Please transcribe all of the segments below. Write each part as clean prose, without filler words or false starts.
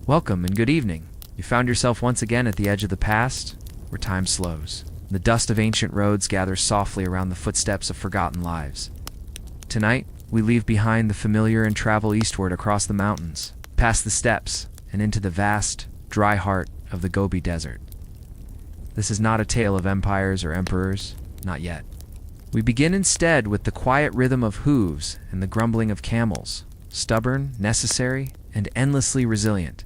Welcome and good evening. You found yourself once again at the edge of the past, where time slows. The dust of ancient roads gathers softly around the footsteps of forgotten lives. Tonight, we leave behind the familiar and travel eastward across the mountains, past the steppes, and into the vast, dry heart of the Gobi Desert. This is not a tale of empires or emperors, not yet. We begin instead with the quiet rhythm of hooves and the grumbling of camels, stubborn, necessary, and endlessly resilient.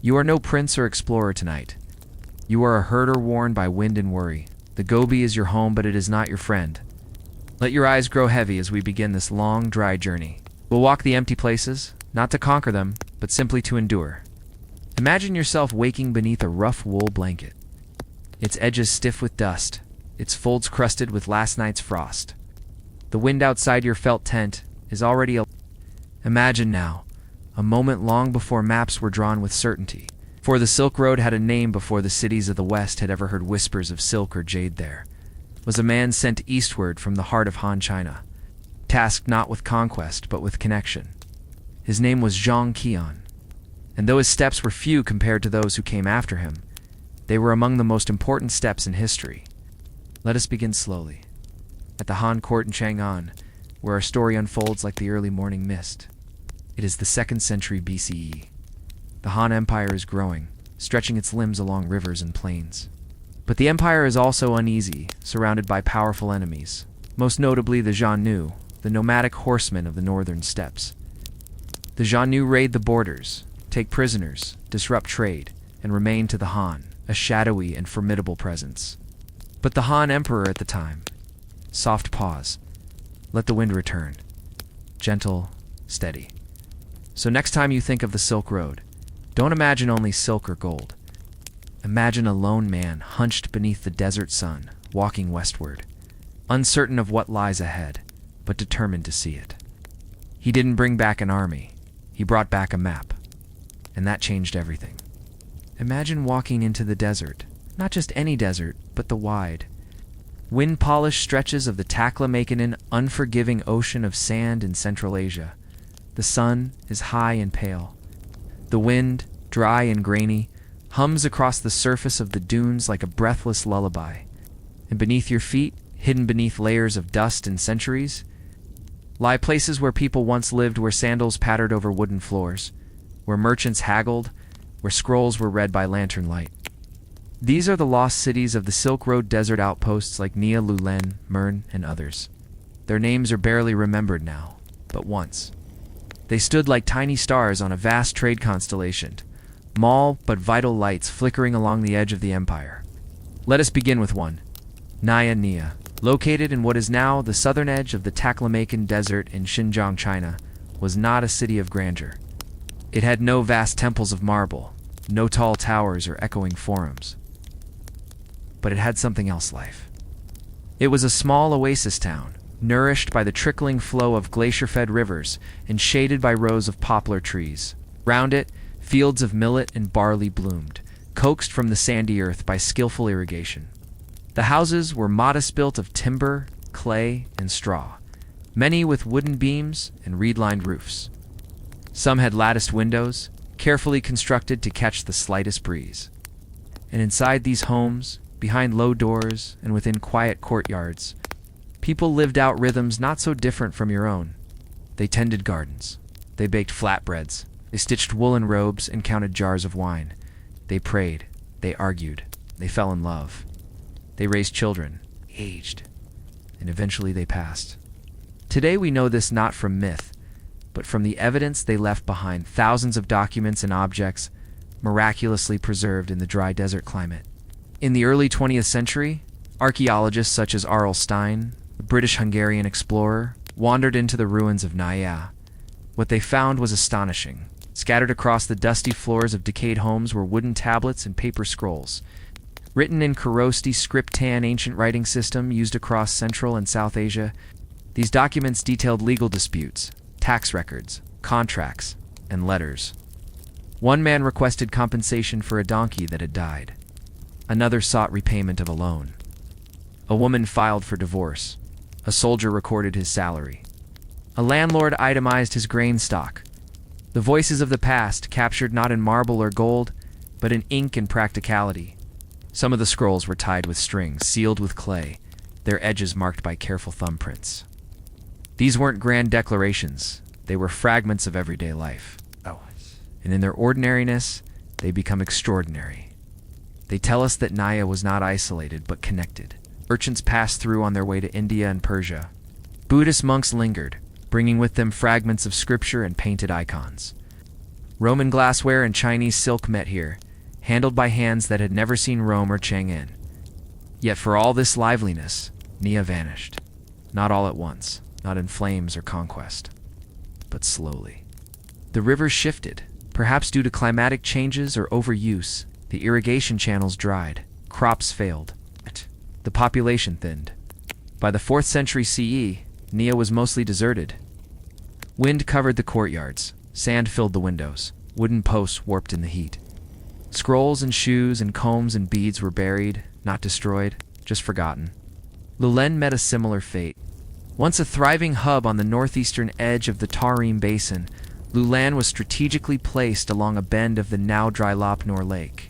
You are no prince or explorer tonight. You are a herder worn by wind and worry. The Gobi is your home, but it is not your friend. Let your eyes grow heavy as we begin this long, dry journey. We'll walk the empty places, not to conquer them, but simply to endure. Imagine yourself waking beneath a rough wool blanket, its edges stiff with dust, its folds crusted with last night's frost. The wind outside your felt tent is already a... Imagine now, a moment long before maps were drawn with certainty, for the Silk Road had a name before the cities of the West had ever heard whispers of silk or jade there, was a man sent eastward from the heart of Han China, tasked not with conquest but with connection. His name was Zhang Qian, and though his steps were few compared to those who came after him, they were among the most important steps in history. Let us begin slowly, at the Han court in Chang'an, where our story unfolds like the early morning mist. It is the 2nd century BCE. The Han Empire is growing, stretching its limbs along rivers and plains. But the empire is also uneasy, surrounded by powerful enemies, most notably the Xiongnu, the nomadic horsemen of the northern steppes. The Xiongnu raid the borders, take prisoners, disrupt trade, and remain to the Han, a shadowy and formidable presence. But the Han emperor at the time, soft pause, let the wind return, gentle, steady. So next time you think of the Silk Road, don't imagine only silk or gold. Imagine a lone man hunched beneath the desert sun, walking westward, uncertain of what lies ahead, but determined to see it. He didn't bring back an army, he brought back a map, and that changed everything. Imagine walking into the desert, not just any desert, but the wide, wind-polished stretches of the Taklamakan unforgiving ocean of sand in Central Asia. The sun is high and pale. The wind, dry and grainy, hums across the surface of the dunes like a breathless lullaby. And beneath your feet, hidden beneath layers of dust and centuries, lie places where people once lived, where sandals pattered over wooden floors, where merchants haggled, where scrolls were read by lantern light. These are the lost cities of the Silk Road desert outposts like Nia, Lulen, Mern, and others. Their names are barely remembered now, but once. They stood like tiny stars on a vast trade constellation, small but vital lights flickering along the edge of the empire. Let us begin with one, Naya Nia. Located in what is now the southern edge of the Taklamakan Desert in Xinjiang, China, was not a city of grandeur. It had no vast temples of marble, no tall towers or echoing forums. But it had something else life. It was a small oasis town, nourished by the trickling flow of glacier-fed rivers and shaded by rows of poplar trees. Round it, fields of millet and barley bloomed, coaxed from the sandy earth by skillful irrigation. The houses were modest, built of timber, clay, and straw, many with wooden beams and reed-lined roofs. Some had latticed windows, carefully constructed to catch the slightest breeze. And inside these homes, behind low doors and within quiet courtyards, people lived out rhythms not so different from your own. They tended gardens. They baked flatbreads. They stitched woolen robes and counted jars of wine. They prayed. They argued. They fell in love. They raised children, aged, and eventually they passed. Today we know this not from myth, but from the evidence they left behind, thousands of documents and objects miraculously preserved in the dry desert climate. In the early 20th century, archaeologists such as R.L. Stein, the British-Hungarian explorer, wandered into the ruins of Naya. What they found was astonishing. Scattered across the dusty floors of decayed homes were wooden tablets and paper scrolls, written in Kharosthi scriptan, ancient writing system used across Central and South Asia. These documents detailed legal disputes, tax records, contracts, and letters. One man requested compensation for a donkey that had died. Another sought repayment of a loan. A woman filed for divorce. A soldier recorded his salary. A landlord itemized his grain stock. The voices of the past, captured not in marble or gold, but in ink and practicality. Some of the scrolls were tied with strings, sealed with clay, their edges marked by careful thumbprints. These weren't grand declarations, they were fragments of everyday life. And in their ordinariness, they become extraordinary. They tell us that Naya was not isolated, but connected. Merchants passed through on their way to India and Persia. Buddhist monks lingered, bringing with them fragments of scripture and painted icons. Roman glassware and Chinese silk met here, handled by hands that had never seen Rome or Chang'an. Yet for all this liveliness, Nia vanished. Not all at once, not in flames or conquest, but slowly. The rivers shifted, perhaps due to climatic changes or overuse. The irrigation channels dried, crops failed. The population thinned. By the 4th century CE, Nia was mostly deserted. Wind covered the courtyards, sand filled the windows, wooden posts warped in the heat. Scrolls and shoes and combs and beads were buried, not destroyed, just forgotten. Lulen met a similar fate. Once a thriving hub on the northeastern edge of the Tarim Basin, Lulan was strategically placed along a bend of the now dry Lopnor Lake.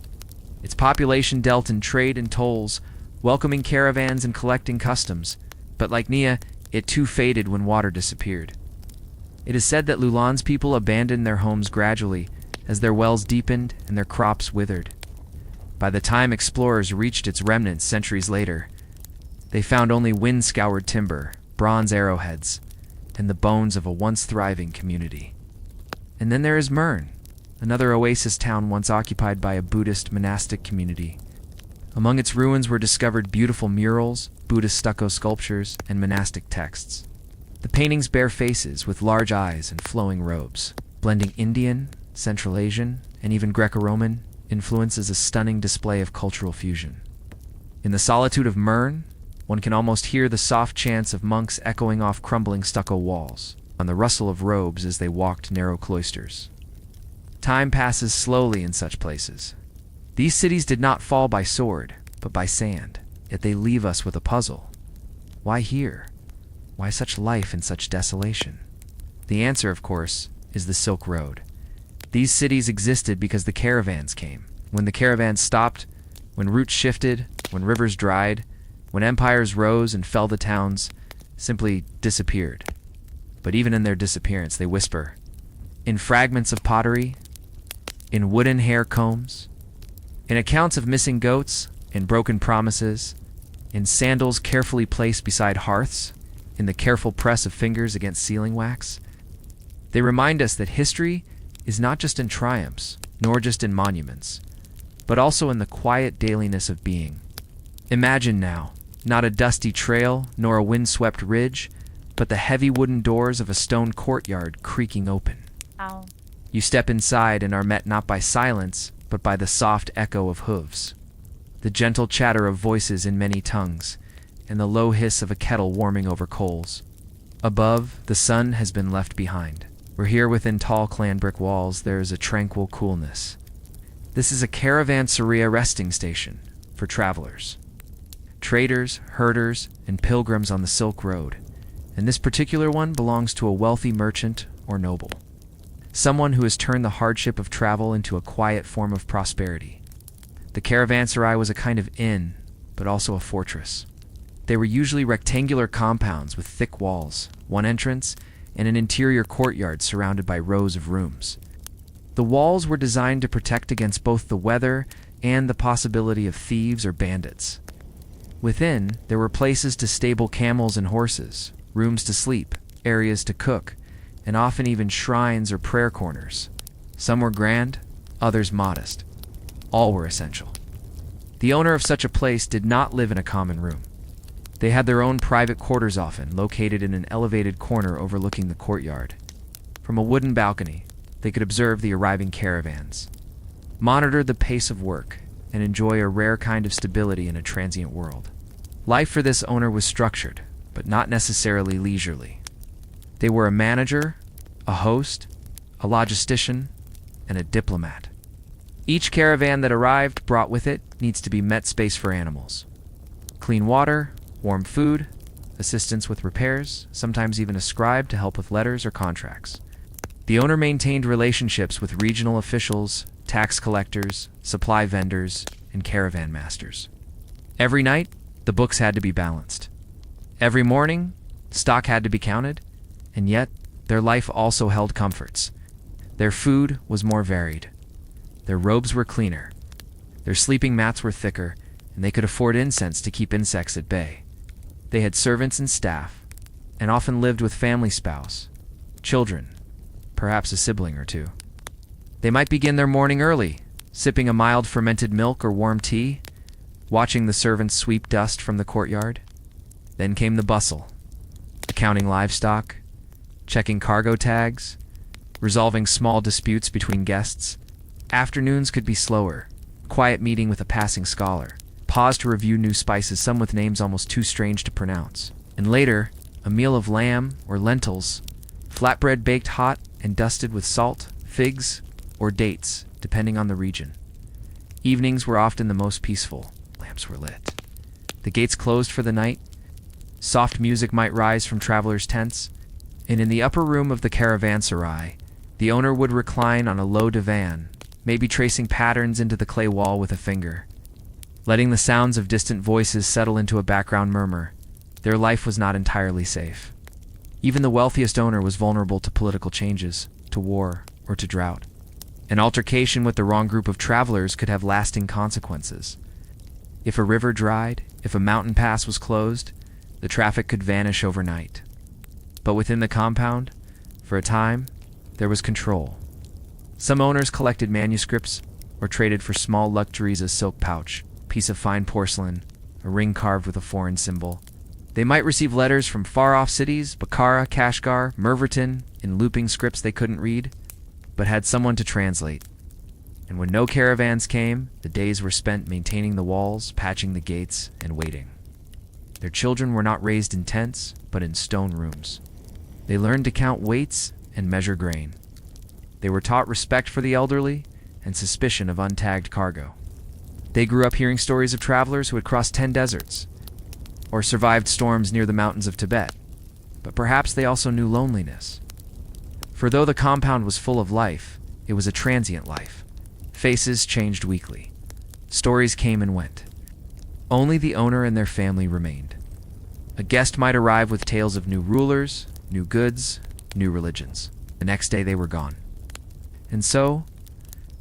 Its population dealt in trade and tolls, welcoming caravans and collecting customs, but like Nia, it too faded when water disappeared. It is said that Lulan's people abandoned their homes gradually as their wells deepened and their crops withered. By the time explorers reached its remnants centuries later, they found only wind-scoured timber, bronze arrowheads, and the bones of a once thriving community. And then there is Mern, another oasis town once occupied by a Buddhist monastic community. Among its ruins were discovered beautiful murals, Buddhist stucco sculptures, and monastic texts. The paintings bear faces with large eyes and flowing robes, blending Indian, Central Asian, and even Greco-Roman influences, a stunning display of cultural fusion. In the solitude of Mern, one can almost hear the soft chants of monks echoing off crumbling stucco walls, on the rustle of robes as they walked narrow cloisters. Time passes slowly in such places. These cities did not fall by sword, but by sand, yet they leave us with a puzzle. Why here? Why such life in such desolation? The answer, of course, is the Silk Road. These cities existed because the caravans came. When the caravans stopped, when routes shifted, when rivers dried, when empires rose and fell, the towns simply disappeared. But even in their disappearance, they whisper. In fragments of pottery, in wooden hair combs, in accounts of missing goats, in broken promises, in sandals carefully placed beside hearths, in the careful press of fingers against sealing wax. They remind us that history is not just in triumphs, nor just in monuments, but also in the quiet dailiness of being. Imagine now, not a dusty trail, nor a wind-swept ridge, but the heavy wooden doors of a stone courtyard creaking open. Ow. You step inside and are met not by silence, but by the soft echo of hooves, the gentle chatter of voices in many tongues, and the low hiss of a kettle warming over coals. Above, the sun has been left behind, where here within tall clan brick walls there is a tranquil coolness. This is a caravanseria resting station for travelers, traders, herders, and pilgrims on the Silk Road, and this particular one belongs to a wealthy merchant or noble, someone who has turned the hardship of travel into a quiet form of prosperity. The caravanserai was a kind of inn, but also a fortress. They were usually rectangular compounds with thick walls, one entrance, and an interior courtyard surrounded by rows of rooms. The walls were designed to protect against both the weather and the possibility of thieves or bandits. Within, there were places to stable camels and horses, rooms to sleep, areas to cook, and often even shrines or prayer corners. Some were grand, others modest. All were essential. The owner of such a place did not live in a common room. They had their own private quarters, often located in an elevated corner overlooking the courtyard. From a wooden balcony, they could observe the arriving caravans, monitor the pace of work, and enjoy a rare kind of stability in a transient world. Life for this owner was structured, but not necessarily leisurely. They were a manager, a host, a logistician, and a diplomat. Each caravan that arrived brought with it needs to be met space for animals. Clean water, warm food, assistance with repairs, sometimes even a scribe to help with letters or contracts. The owner maintained relationships with regional officials, tax collectors, supply vendors, and caravan masters. Every night, the books had to be balanced. Every morning, stock had to be counted, and yet, their life also held comforts. Their food was more varied. Their robes were cleaner. Their sleeping mats were thicker, and they could afford incense to keep insects at bay. They had servants and staff, and often lived with family spouse, children, perhaps a sibling or two. They might begin their morning early, sipping a mild fermented milk or warm tea, watching the servants sweep dust from the courtyard. Then came the bustle, counting livestock, checking cargo tags, resolving small disputes between guests. Afternoons could be slower, quiet meeting with a passing scholar, pause to review new spices, some with names almost too strange to pronounce. And later, a meal of lamb or lentils, flatbread baked hot and dusted with salt, figs, or dates, depending on the region. Evenings were often the most peaceful. Lamps were lit. The gates closed for the night. Soft music might rise from travelers' tents, and in the upper room of the caravanserai, the owner would recline on a low divan, maybe tracing patterns into the clay wall with a finger. Letting the sounds of distant voices settle into a background murmur, their life was not entirely safe. Even the wealthiest owner was vulnerable to political changes, to war, or to drought. An altercation with the wrong group of travelers could have lasting consequences. If a river dried, if a mountain pass was closed, the traffic could vanish overnight. But within the compound, for a time, there was control. Some owners collected manuscripts or traded for small luxuries: a silk pouch, piece of fine porcelain, a ring carved with a foreign symbol. They might receive letters from far-off cities, Bukhara, Kashgar, Merverton, in looping scripts they couldn't read, but had someone to translate. And when no caravans came, the days were spent maintaining the walls, patching the gates, and waiting. Their children were not raised in tents, but in stone rooms. They learned to count weights and measure grain. They were taught respect for the elderly and suspicion of untagged cargo. They grew up hearing stories of travelers who had crossed 10 deserts, or survived storms near the mountains of Tibet. But perhaps they also knew loneliness. For though the compound was full of life, it was a transient life. Faces changed weekly. Stories came and went. Only the owner and their family remained. A guest might arrive with tales of new rulers, new goods, new religions. The next day they were gone. And so,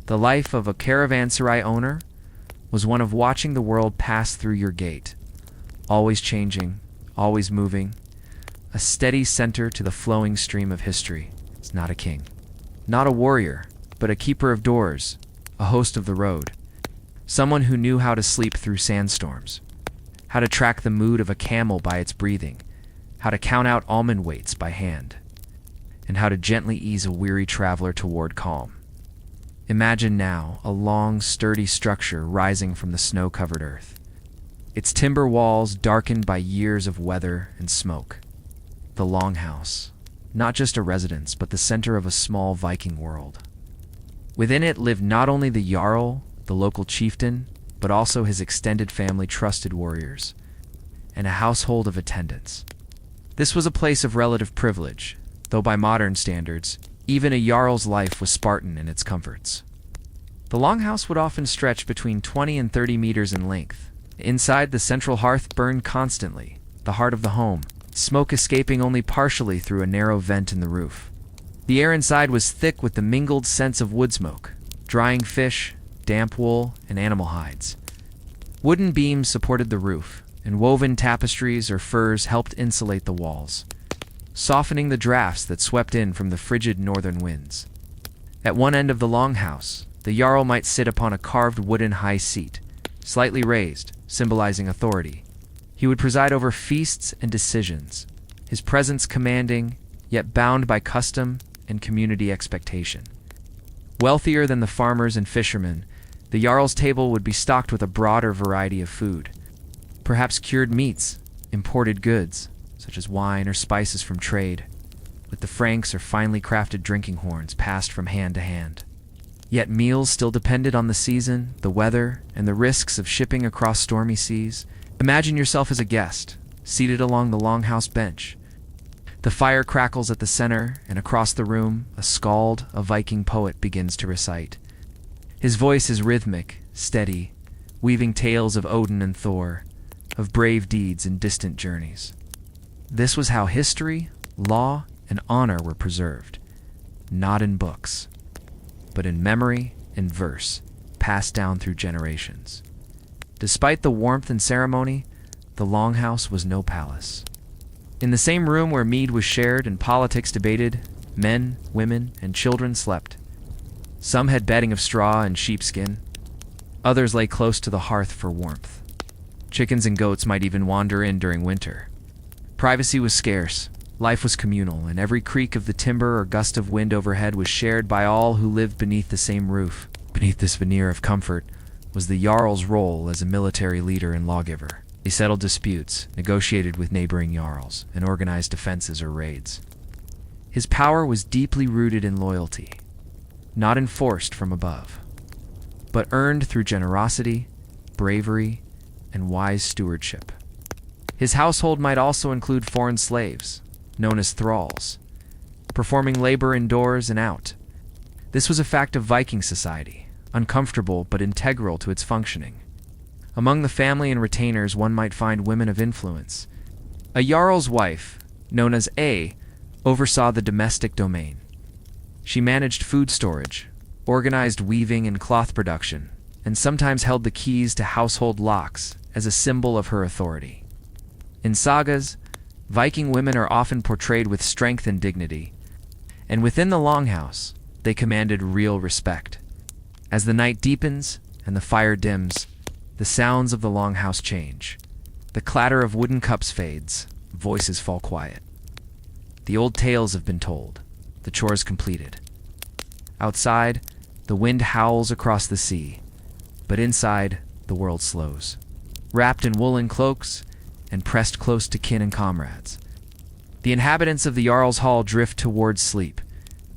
the life of a caravanserai owner was one of watching the world pass through your gate, always changing, always moving, a steady center to the flowing stream of history. It's not a king, not a warrior, but a keeper of doors, a host of the road, someone who knew how to sleep through sandstorms, how to track the mood of a camel by its breathing, how to count out almond weights by hand, and how to gently ease a weary traveler toward calm. Imagine now a long, sturdy structure rising from the snow-covered earth, its timber walls darkened by years of weather and smoke. The longhouse, not just a residence, but the center of a small Viking world. Within it lived not only the Jarl, the local chieftain, but also his extended family, trusted warriors, and a household of attendants. This was a place of relative privilege, though by modern standards, even a Jarl's life was Spartan in its comforts. The longhouse would often stretch between 20 and 30 meters in length. Inside, the central hearth burned constantly, the heart of the home, smoke escaping only partially through a narrow vent in the roof. The air inside was thick with the mingled scents of wood smoke, drying fish, damp wool, and animal hides. Wooden beams supported the roof, and woven tapestries or furs helped insulate the walls, softening the drafts that swept in from the frigid northern winds. At one end of the longhouse, the Jarl might sit upon a carved wooden high seat, slightly raised, symbolizing authority. He would preside over feasts and decisions, his presence commanding, yet bound by custom and community expectation. Wealthier than the farmers and fishermen, the Jarl's table would be stocked with a broader variety of food, perhaps cured meats, imported goods, such as wine or spices from trade, with the franks or finely crafted drinking horns passed from hand to hand. Yet meals still depended on the season, the weather, and the risks of shipping across stormy seas. Imagine yourself as a guest, seated along the longhouse bench. The fire crackles at the center, and across the room, a skald, a Viking poet, begins to recite. His voice is rhythmic, steady, weaving tales of Odin and Thor, of brave deeds and distant journeys. This was how history, law, and honor were preserved, not in books, but in memory and verse, passed down through generations. Despite the warmth and ceremony, the Longhouse was no palace. In the same room where mead was shared and politics debated, men, women, and children slept. Some had bedding of straw and sheepskin. Others lay close to the hearth for warmth. Chickens and goats might even wander in during winter. Privacy was scarce, life was communal, and every creak of the timber or gust of wind overhead was shared by all who lived beneath the same roof. Beneath this veneer of comfort was the Jarl's role as a military leader and lawgiver. He settled disputes, negotiated with neighboring Jarls, and organized defenses or raids. His power was deeply rooted in loyalty, not enforced from above, but earned through generosity, bravery, and wise stewardship. His household might also include foreign slaves, known as thralls, performing labor indoors and out. This was a fact of Viking society, uncomfortable but integral to its functioning. Among the family and retainers, one might find women of influence. A Jarl's wife, known as A, oversaw the domestic domain. She managed food storage, organized weaving and cloth production, and sometimes held the keys to household locks as a symbol of her authority. In sagas, Viking women are often portrayed with strength and dignity, and within the Longhouse, they commanded real respect. As the night deepens and the fire dims, the sounds of the Longhouse change. The clatter of wooden cups fades, voices fall quiet. The old tales have been told, the chores completed. Outside, the wind howls across the sea, but inside, the world slows. Wrapped in woolen cloaks and pressed close to kin and comrades, the inhabitants of the Jarl's Hall drift towards sleep,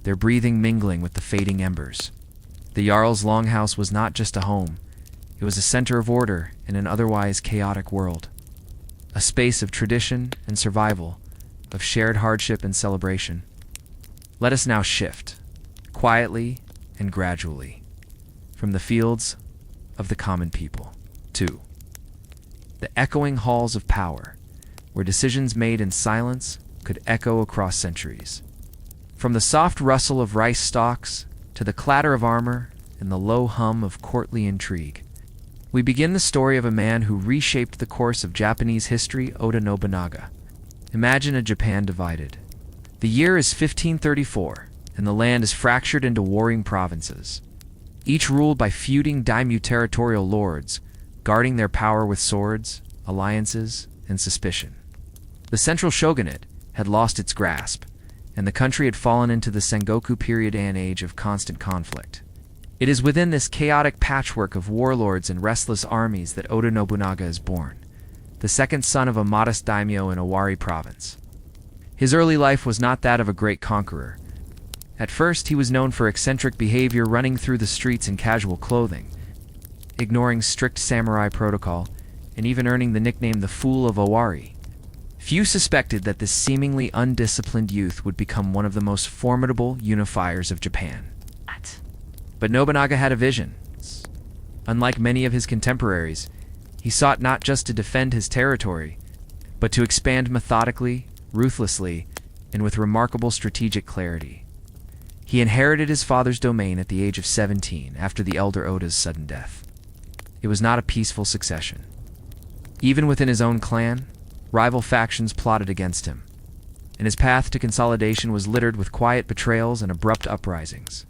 their breathing mingling with the fading embers. The Jarl's Longhouse was not just a home. It was a center of order in an otherwise chaotic world, a space of tradition and survival, of shared hardship and celebration. Let us now shift, quietly and gradually, from the fields of the common people to the echoing halls of power, where decisions made in silence could echo across centuries. From the soft rustle of rice stalks to the clatter of armor and the low hum of courtly intrigue, we begin the story of a man who reshaped the course of Japanese history, Oda Nobunaga. Imagine a Japan divided. The year is 1534, and the land is fractured into warring provinces, each ruled by feuding daimyo territorial lords, guarding their power with swords, alliances, and suspicion. The central shogunate had lost its grasp, and the country had fallen into the Sengoku period, an age of constant conflict. It is within this chaotic patchwork of warlords and restless armies that Oda Nobunaga is born, the second son of a modest daimyo in Owari province. His early life was not that of a great conqueror. At first, he was known for eccentric behavior, running through the streets in casual clothing, ignoring strict samurai protocol, and even earning the nickname the Fool of Owari. Few suspected that this seemingly undisciplined youth would become one of the most formidable unifiers of Japan. But Nobunaga had a vision. Unlike many of his contemporaries, he sought not just to defend his territory, but to expand methodically, ruthlessly, and with remarkable strategic clarity. He inherited his father's domain at the age of 17 after the elder Oda's sudden death. It was not a peaceful succession. Even within his own clan, rival factions plotted against him, and his path to consolidation was littered with quiet betrayals and abrupt uprisings.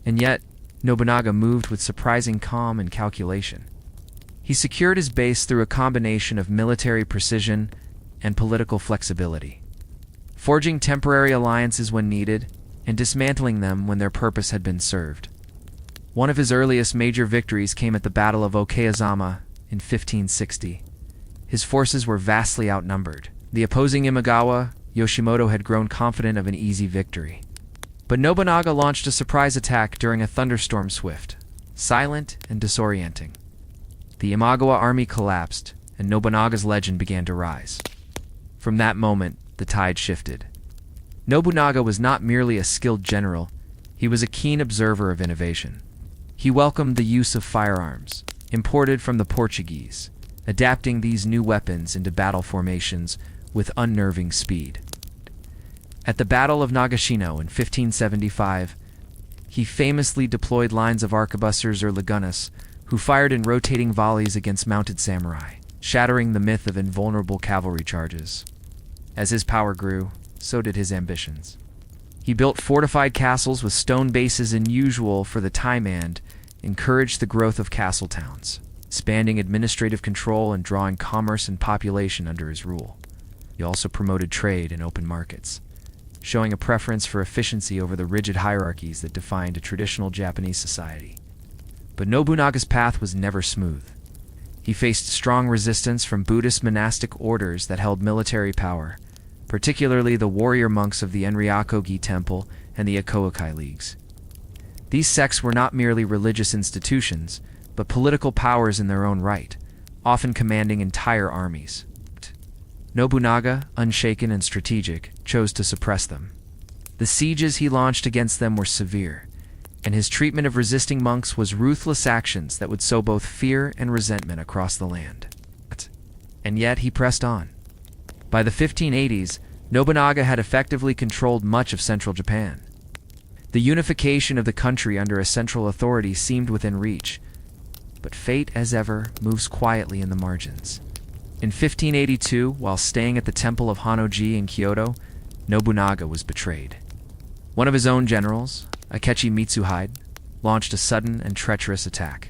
And yet, Nobunaga moved with surprising calm and calculation. He secured his base through a combination of military precision and political flexibility, forging temporary alliances when needed and dismantling them when their purpose had been served. One of his earliest major victories came at the Battle of Okayazama in 1560. His forces were vastly outnumbered. The opposing Imagawa, Yoshimoto, had grown confident of an easy victory. But Nobunaga launched a surprise attack during a thunderstorm swift, silent and disorienting. The Imagawa army collapsed, and Nobunaga's legend began to rise. From that moment, the tide shifted. Nobunaga was not merely a skilled general, he was a keen observer of innovation. He welcomed the use of firearms, imported from the Portuguese, adapting these new weapons into battle formations with unnerving speed. At the Battle of Nagashino in 1575, he famously deployed lines of arquebusiers or lagunas who fired in rotating volleys against mounted samurai, shattering the myth of invulnerable cavalry charges. As his power grew, so did his ambitions. He built fortified castles with stone bases unusual for the time and encouraged the growth of castle towns, expanding administrative control and drawing commerce and population under his rule. He also promoted trade and open markets, showing a preference for efficiency over the rigid hierarchies that defined a traditional Japanese society. But Nobunaga's path was never smooth. He faced strong resistance from Buddhist monastic orders that held military power, particularly the warrior monks of the Enryaku-gi Temple and the Ikokai Leagues. These sects were not merely religious institutions, but political powers in their own right, often commanding entire armies. Nobunaga, unshaken and strategic, chose to suppress them. The sieges he launched against them were severe, and his treatment of resisting monks was ruthless actions that would sow both fear and resentment across the land. And yet he pressed on. By the 1580s, Nobunaga had effectively controlled much of central Japan. The unification of the country under a central authority seemed within reach, but fate, as ever, moves quietly in the margins. In 1582, while staying at the Temple of Honnoji in Kyoto, Nobunaga was betrayed. One of his own generals, Akechi Mitsuhide, launched a sudden and treacherous attack.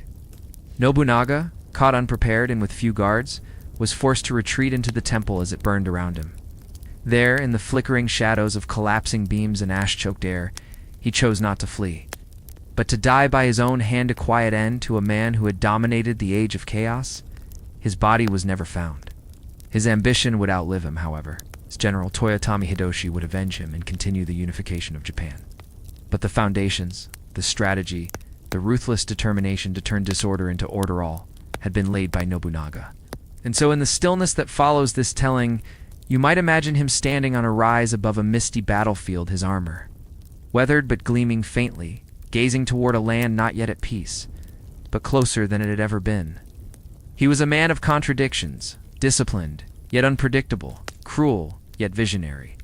Nobunaga, caught unprepared and with few guards, was forced to retreat into the temple as it burned around him. There, in the flickering shadows of collapsing beams and ash-choked air, he chose not to flee, but to die by his own hand a quiet end to a man who had dominated the age of chaos. His body was never found. His ambition would outlive him, however. His general Toyotomi Hideyoshi would avenge him and continue the unification of Japan. But the foundations, the strategy, the ruthless determination to turn disorder into order all, had been laid by Nobunaga. And so in the stillness that follows this telling, you might imagine him standing on a rise above a misty battlefield, his armor weathered but gleaming faintly, gazing toward a land not yet at peace, but closer than it had ever been. He was a man of contradictions, disciplined, yet unpredictable, cruel, yet visionary.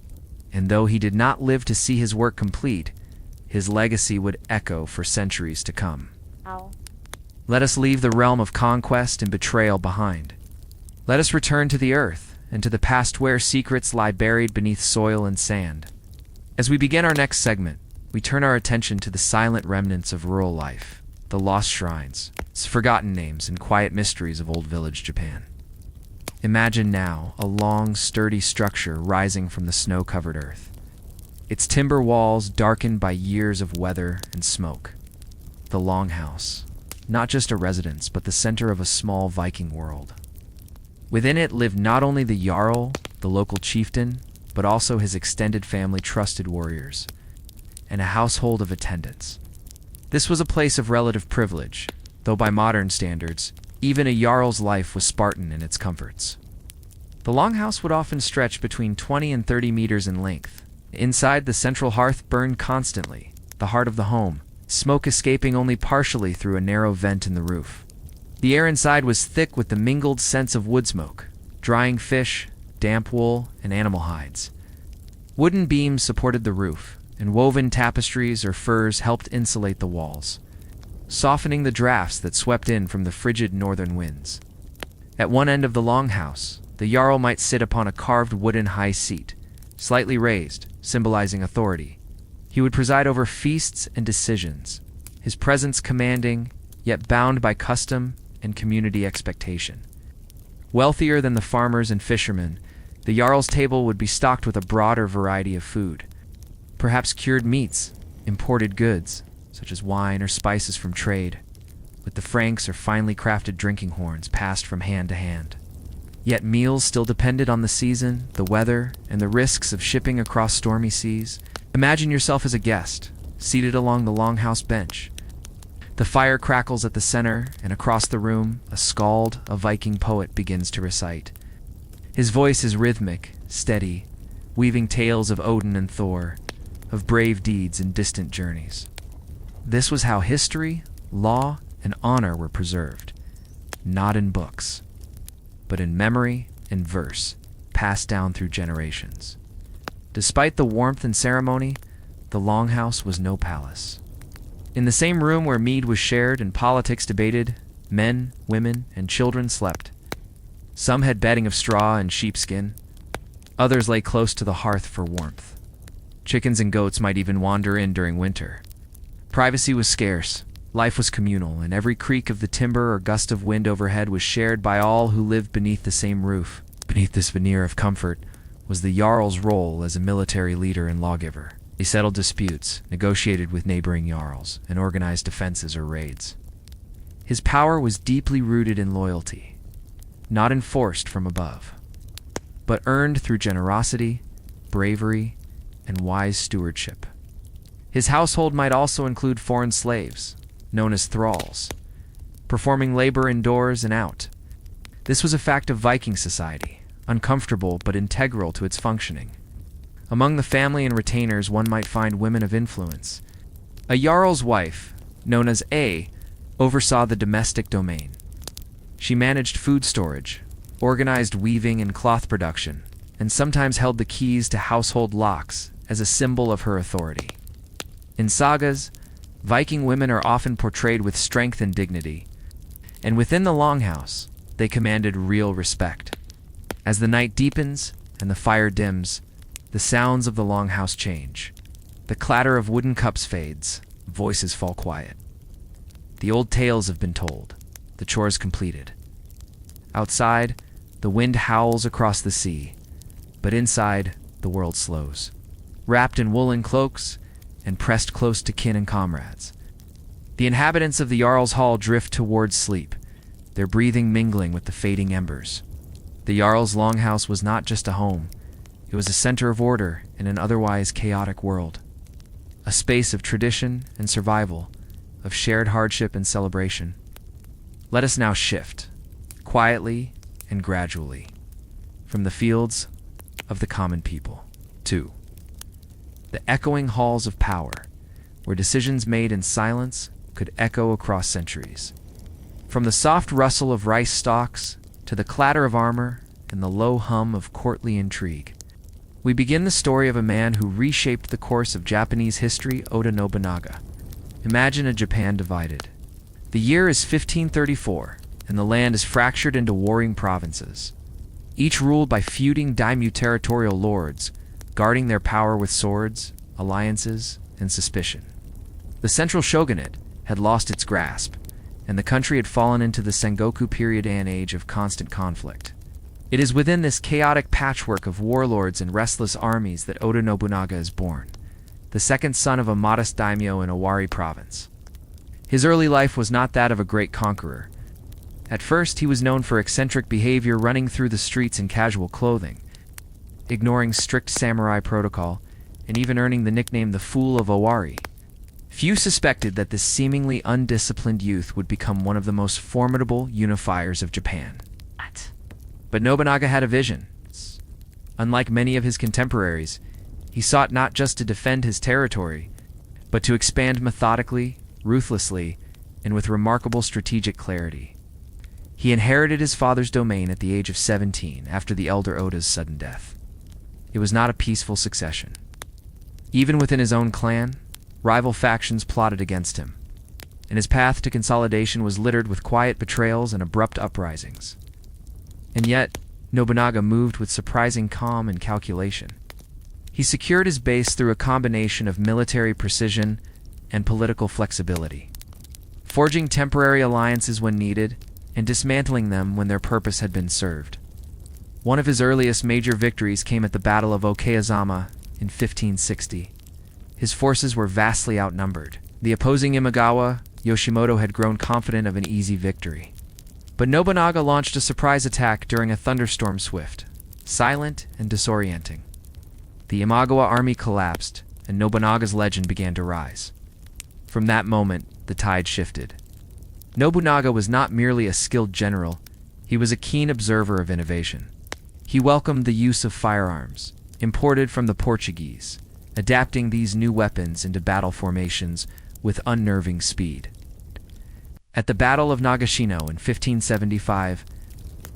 And though he did not live to see his work complete, his legacy would echo for centuries to come. Ow. Let us leave the realm of conquest and betrayal behind. Let us return to the earth and to the past where secrets lie buried beneath soil and sand. As we begin our next segment, we turn our attention to the silent remnants of rural life, the lost shrines, forgotten names, and quiet mysteries of old village Japan. Imagine now a long, sturdy structure rising from the snow-covered earth, its timber walls darkened by years of weather and smoke. The longhouse, not just a residence, but the center of a small Viking world. Within it lived not only the Jarl, the local chieftain, but also his extended family, trusted warriors, and a household of attendants. This was a place of relative privilege, though by modern standards, even a Jarl's life was Spartan in its comforts. The longhouse would often stretch between 20 and 30 meters in length. Inside, the central hearth burned constantly, the heart of the home, smoke escaping only partially through a narrow vent in the roof. The air inside was thick with the mingled scents of wood smoke, drying fish, damp wool, and animal hides. Wooden beams supported the roof, and woven tapestries or furs helped insulate the walls, softening the drafts that swept in from the frigid northern winds. At one end of the longhouse, the Jarl might sit upon a carved wooden high seat, slightly raised, symbolizing authority. He would preside over feasts and decisions, his presence commanding, yet bound by custom and community expectation. Wealthier than the farmers and fishermen, the Jarl's table would be stocked with a broader variety of food, perhaps cured meats, imported goods, such as wine or spices from trade, with the franks or finely crafted drinking horns passed from hand to hand. Yet meals still depended on the season, the weather, and the risks of shipping across stormy seas. Imagine yourself as a guest, seated along the longhouse bench. The fire crackles at the center, and across the room, a skald, a Viking poet, begins to recite. His voice is rhythmic, steady, weaving tales of Odin and Thor, of brave deeds and distant journeys. This was how history, law, and honor were preserved, not in books, but in memory and verse, passed down through generations. Despite the warmth and ceremony, the Longhouse was no palace. In the same room where mead was shared and politics debated, men, women, and children slept. Some had bedding of straw and sheepskin. Others lay close to the hearth for warmth. Chickens and goats might even wander in during winter. Privacy was scarce, life was communal, and every creak of the timber or gust of wind overhead was shared by all who lived beneath the same roof. Beneath this veneer of comfort was the Jarl's role as a military leader and lawgiver. He settled disputes, negotiated with neighboring Jarls, and organized defenses or raids. His power was deeply rooted in loyalty, not enforced from above, but earned through generosity, bravery, and wise stewardship. His household might also include foreign slaves, known as thralls, performing labor indoors and out. This was a fact of Viking society, uncomfortable but integral to its functioning. Among the family and retainers, one might find women of influence. A Jarl's wife, known as A, oversaw the domestic domain. She managed food storage, organized weaving and cloth production, and sometimes held the keys to household locks as a symbol of her authority. In sagas, Viking women are often portrayed with strength and dignity, and within the Longhouse, they commanded real respect. As the night deepens and the fire dims, the sounds of the Longhouse change. The clatter of wooden cups fades, voices fall quiet. The old tales have been told, the chores completed. Outside, the wind howls across the sea, but inside, the world slows. Wrapped in woolen cloaks and pressed close to kin and comrades, the inhabitants of the Jarl's Hall drift towards sleep, their breathing mingling with the fading embers. The Jarl's Longhouse was not just a home, it was a center of order in an otherwise chaotic world. A space of tradition and survival, of shared hardship and celebration. Let us now shift, quietly and gradually, from the fields of the common people to the echoing halls of power, where decisions made in silence could echo across centuries. From the soft rustle of rice stalks to the clatter of armor and the low hum of courtly intrigue, we begin the story of a man who reshaped the course of Japanese history, Oda Nobunaga. Imagine a Japan divided. The year is 1534, and the land is fractured into warring provinces, each ruled by feuding daimyo territorial lords, guarding their power with swords, alliances, and suspicion. The central shogunate had lost its grasp, and the country had fallen into the Sengoku period, an age of constant conflict. It is within this chaotic patchwork of warlords and restless armies that Oda Nobunaga is born, the second son of a modest daimyo in Owari province. His early life was not that of a great conqueror. At first, he was known for eccentric behavior, running through the streets in casual clothing, ignoring strict samurai protocol, and even earning the nickname the Fool of Owari. Few suspected that this seemingly undisciplined youth would become one of the most formidable unifiers of Japan. But Nobunaga had a vision. Unlike many of his contemporaries, he sought not just to defend his territory, but to expand methodically, ruthlessly, and with remarkable strategic clarity. He inherited his father's domain at the age of 17 after the elder Oda's sudden death. It was not a peaceful succession. Even within his own clan, rival factions plotted against him, and his path to consolidation was littered with quiet betrayals and abrupt uprisings. And yet, Nobunaga moved with surprising calm and calculation. He secured his base through a combination of military precision and political flexibility, forging temporary alliances when needed and dismantling them when their purpose had been served. One of his earliest major victories came at the Battle of Okayazama in 1560. His forces were vastly outnumbered. The opposing Imagawa, Yoshimoto, had grown confident of an easy victory. But Nobunaga launched a surprise attack during a thunderstorm swift, silent and disorienting. The Imagawa army collapsed, and Nobunaga's legend began to rise. From that moment, the tide shifted. Nobunaga was not merely a skilled general, he was a keen observer of innovation. He welcomed the use of firearms, imported from the Portuguese, adapting these new weapons into battle formations with unnerving speed. At the Battle of Nagashino in 1575,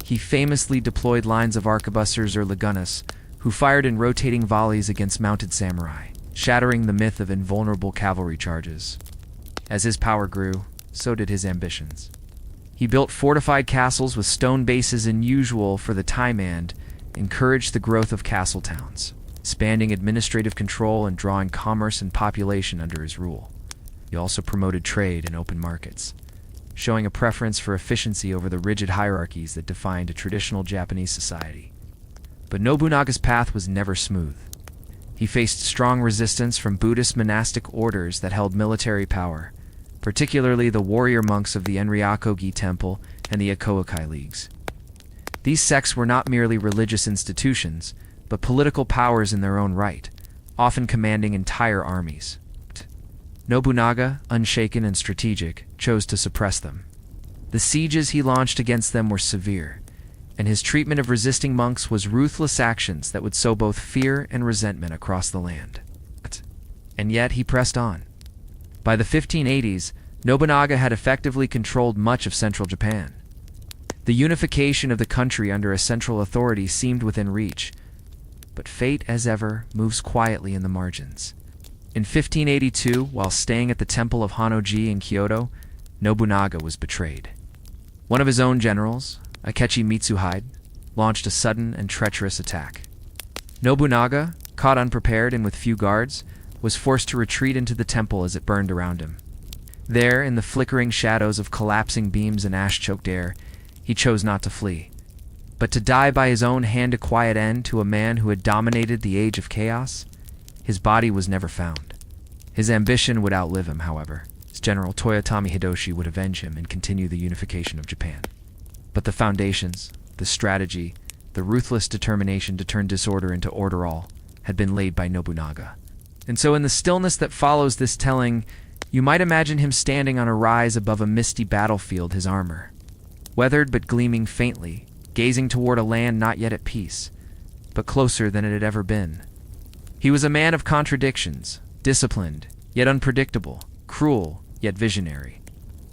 he famously deployed lines of arquebusiers or lagunas who fired in rotating volleys against mounted samurai, shattering the myth of invulnerable cavalry charges. As his power grew, so did his ambitions. He built fortified castles with stone bases unusual for the time and encouraged the growth of castle towns, expanding administrative control and drawing commerce and population under his rule. He also promoted trade and open markets, showing a preference for efficiency over the rigid hierarchies that defined a traditional Japanese society. But Nobunaga's path was never smooth. He faced strong resistance from Buddhist monastic orders that held military power, particularly the warrior monks of the Enryaku-gi Temple and the Akoakai Leagues. These sects were not merely religious institutions, but political powers in their own right, often commanding entire armies. Nobunaga, unshaken and strategic, chose to suppress them. The sieges he launched against them were severe, and his treatment of resisting monks was ruthless actions that would sow both fear and resentment across the land. And yet he pressed on. By the 1580s, Nobunaga had effectively controlled much of central Japan. The unification of the country under a central authority seemed within reach, but fate, as ever, moves quietly in the margins. In 1582, while staying at the Temple of Honnoji in Kyoto, Nobunaga was betrayed. One of his own generals, Akechi Mitsuhide, launched a sudden and treacherous attack. Nobunaga, caught unprepared and with few guards, was forced to retreat into the temple as it burned around him. There, in the flickering shadows of collapsing beams and ash-choked air, he chose not to flee, but to die by his own hand a quiet end to a man who had dominated the age of chaos. His body was never found. His ambition would outlive him, however. His general Toyotomi Hideyoshi would avenge him and continue the unification of Japan. But the foundations, the strategy, the ruthless determination to turn disorder into order all, had been laid by Nobunaga. And so in the stillness that follows this telling, you might imagine him standing on a rise above a misty battlefield, his armor weathered but gleaming faintly, gazing toward a land not yet at peace, but closer than it had ever been. He was a man of contradictions, disciplined, yet unpredictable, cruel, yet visionary.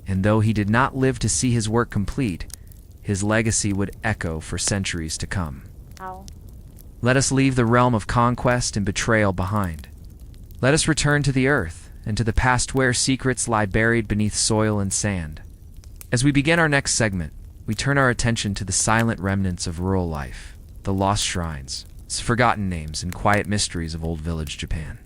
And though he did not live to see his work complete, his legacy would echo for centuries to come. Let us leave the realm of conquest and betrayal behind. Let us return to the earth and to the past where secrets lie buried beneath soil and sand. As we begin our next segment, we turn our attention to the silent remnants of rural life, the lost shrines, forgotten names, and quiet mysteries of old village Japan.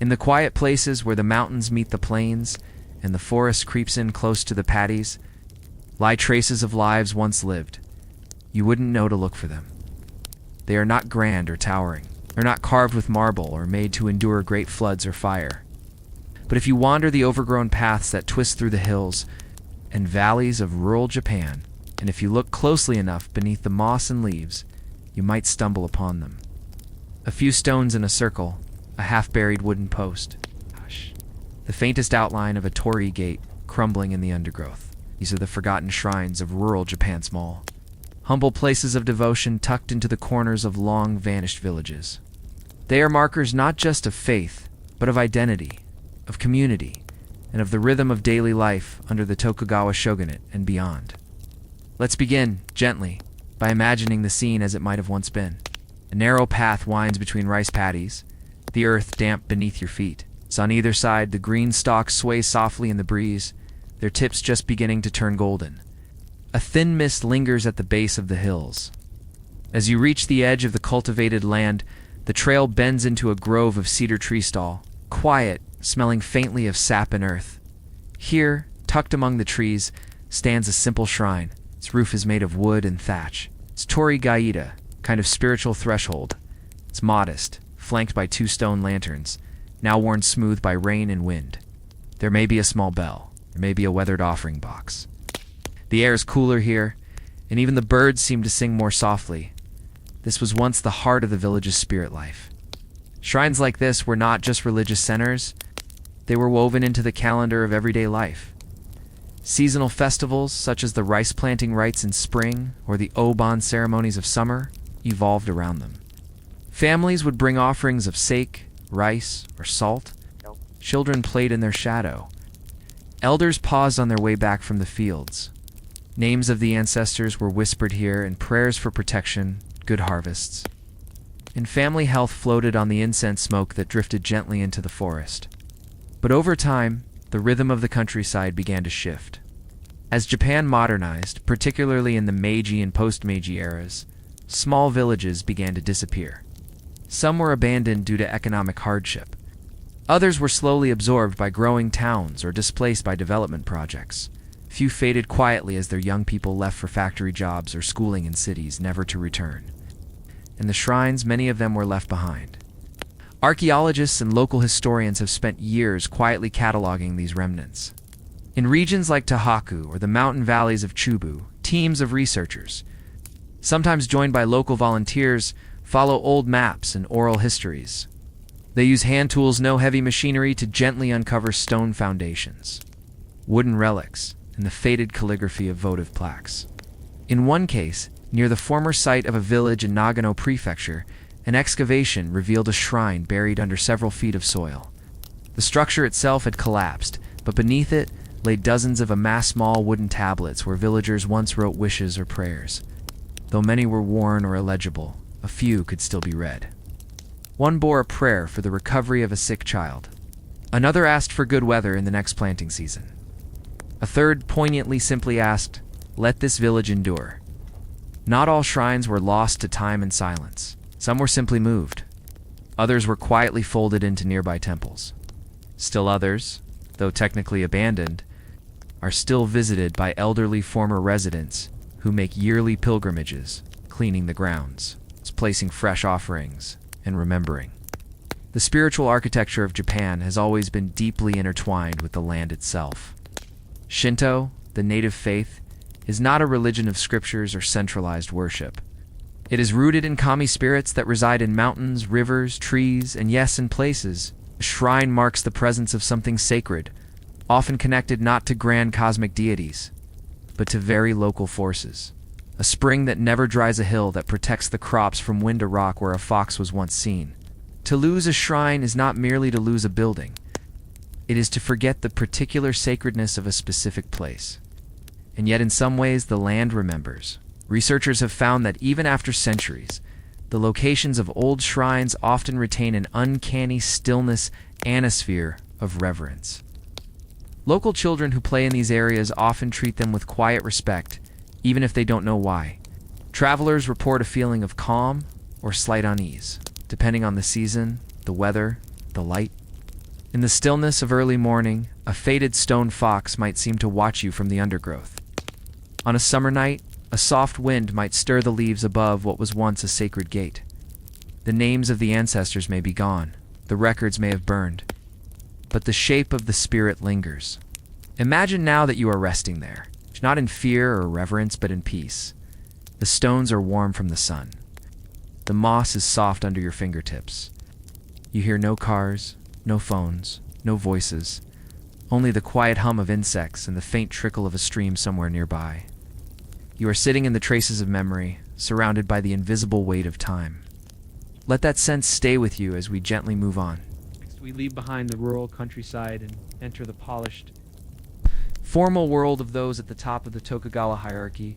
In the quiet places where the mountains meet the plains and the forest creeps in close to the paddies, lie traces of lives once lived. You wouldn't know to look for them. They are not grand or towering. They're not carved with marble or made to endure great floods or fire. But if you wander the overgrown paths that twist through the hills and valleys of rural Japan, and if you look closely enough beneath the moss and leaves, you might stumble upon them. A few stones in a circle, a half-buried wooden post, the faintest outline of a torii gate crumbling in the undergrowth. These are the forgotten shrines of rural Japan's mall. Humble places of devotion tucked into the corners of long-vanished villages. They are markers not just of faith, but of identity, of community, and of the rhythm of daily life under the Tokugawa shogunate and beyond. Let's begin, gently, by imagining the scene as it might have once been. A narrow path winds between rice paddies, the earth damp beneath your feet. So on either side, the green stalks sway softly in the breeze, their tips just beginning to turn golden. A thin mist lingers at the base of the hills. As you reach the edge of the cultivated land, the trail bends into a grove of cedar tree stall, quiet, smelling faintly of sap and earth. Here, tucked among the trees, stands a simple shrine. Its roof is made of wood and thatch. Its torii gaida, kind of spiritual threshold. It's modest, flanked by 2 stone lanterns, now worn smooth by rain and wind. There may be a small bell. There may be a weathered offering box. The air is cooler here, and even the birds seem to sing more softly. This was once the heart of the village's spirit life. Shrines like this were not just religious centers. They were woven into the calendar of everyday life. Seasonal festivals, such as the rice planting rites in spring or the Oban ceremonies of summer, evolved around them. Families would bring offerings of sake, rice, or salt. Children played in their shadow. Elders paused on their way back from the fields. Names of the ancestors were whispered here, and prayers for protection, good harvests. And family health floated on the incense smoke that drifted gently into the forest. But over time, the rhythm of the countryside began to shift. As Japan modernized, particularly in the Meiji and post-Meiji eras, small villages began to disappear. Some were abandoned due to economic hardship. Others were slowly absorbed by growing towns or displaced by development projects. Few faded quietly as their young people left for factory jobs or schooling in cities, never to return. And the shrines, many of them were left behind. Archaeologists and local historians have spent years quietly cataloging these remnants. In regions like Tohoku or the mountain valleys of Chubu, teams of researchers, sometimes joined by local volunteers, follow old maps and oral histories. They use hand tools, no heavy machinery, to gently uncover stone foundations, wooden relics, and the faded calligraphy of votive plaques. In one case, near the former site of a village in Nagano Prefecture, an excavation revealed a shrine buried under several feet of soil. The structure itself had collapsed, but beneath it lay dozens of small wooden tablets where villagers once wrote wishes or prayers. Though many were worn or illegible, a few could still be read. One bore a prayer for the recovery of a sick child. Another asked for good weather in the next planting season. A third poignantly simply asked, "Let this village endure." Not all shrines were lost to time and silence. Some were simply moved. Others were quietly folded into nearby temples. Still others, though technically abandoned, are still visited by elderly former residents who make yearly pilgrimages, cleaning the grounds, placing fresh offerings, and remembering. The spiritual architecture of Japan has always been deeply intertwined with the land itself. Shinto, the native faith, is not a religion of scriptures or centralized worship. It is rooted in kami spirits that reside in mountains, rivers, trees, and yes, in places. A shrine marks the presence of something sacred, often connected not to grand cosmic deities, but to very local forces. A spring that never dries, a hill that protects the crops from wind, a rock where a fox was once seen. To lose a shrine is not merely to lose a building. It is to forget the particular sacredness of a specific place. And yet in some ways the land remembers. Researchers have found that even after centuries, the locations of old shrines often retain an uncanny stillness, atmosphere of reverence. Local children who play in these areas often treat them with quiet respect, even if they don't know why. Travelers report a feeling of calm or slight unease, depending on the season, the weather, the light. In the stillness of early morning, a faded stone fox might seem to watch you from the undergrowth. On a summer night, a soft wind might stir the leaves above what was once a sacred gate. The names of the ancestors may be gone, the records may have burned, but the shape of the spirit lingers. Imagine now that you are resting there, not in fear or reverence, but in peace. The stones are warm from the sun. The moss is soft under your fingertips. You hear no cars, no phones, no voices, only the quiet hum of insects and the faint trickle of a stream somewhere nearby. You are sitting in the traces of memory, surrounded by the invisible weight of time. Let that sense stay with you as we gently move on. Next, we leave behind the rural countryside and enter the polished, formal world of those at the top of the Tokugawa hierarchy,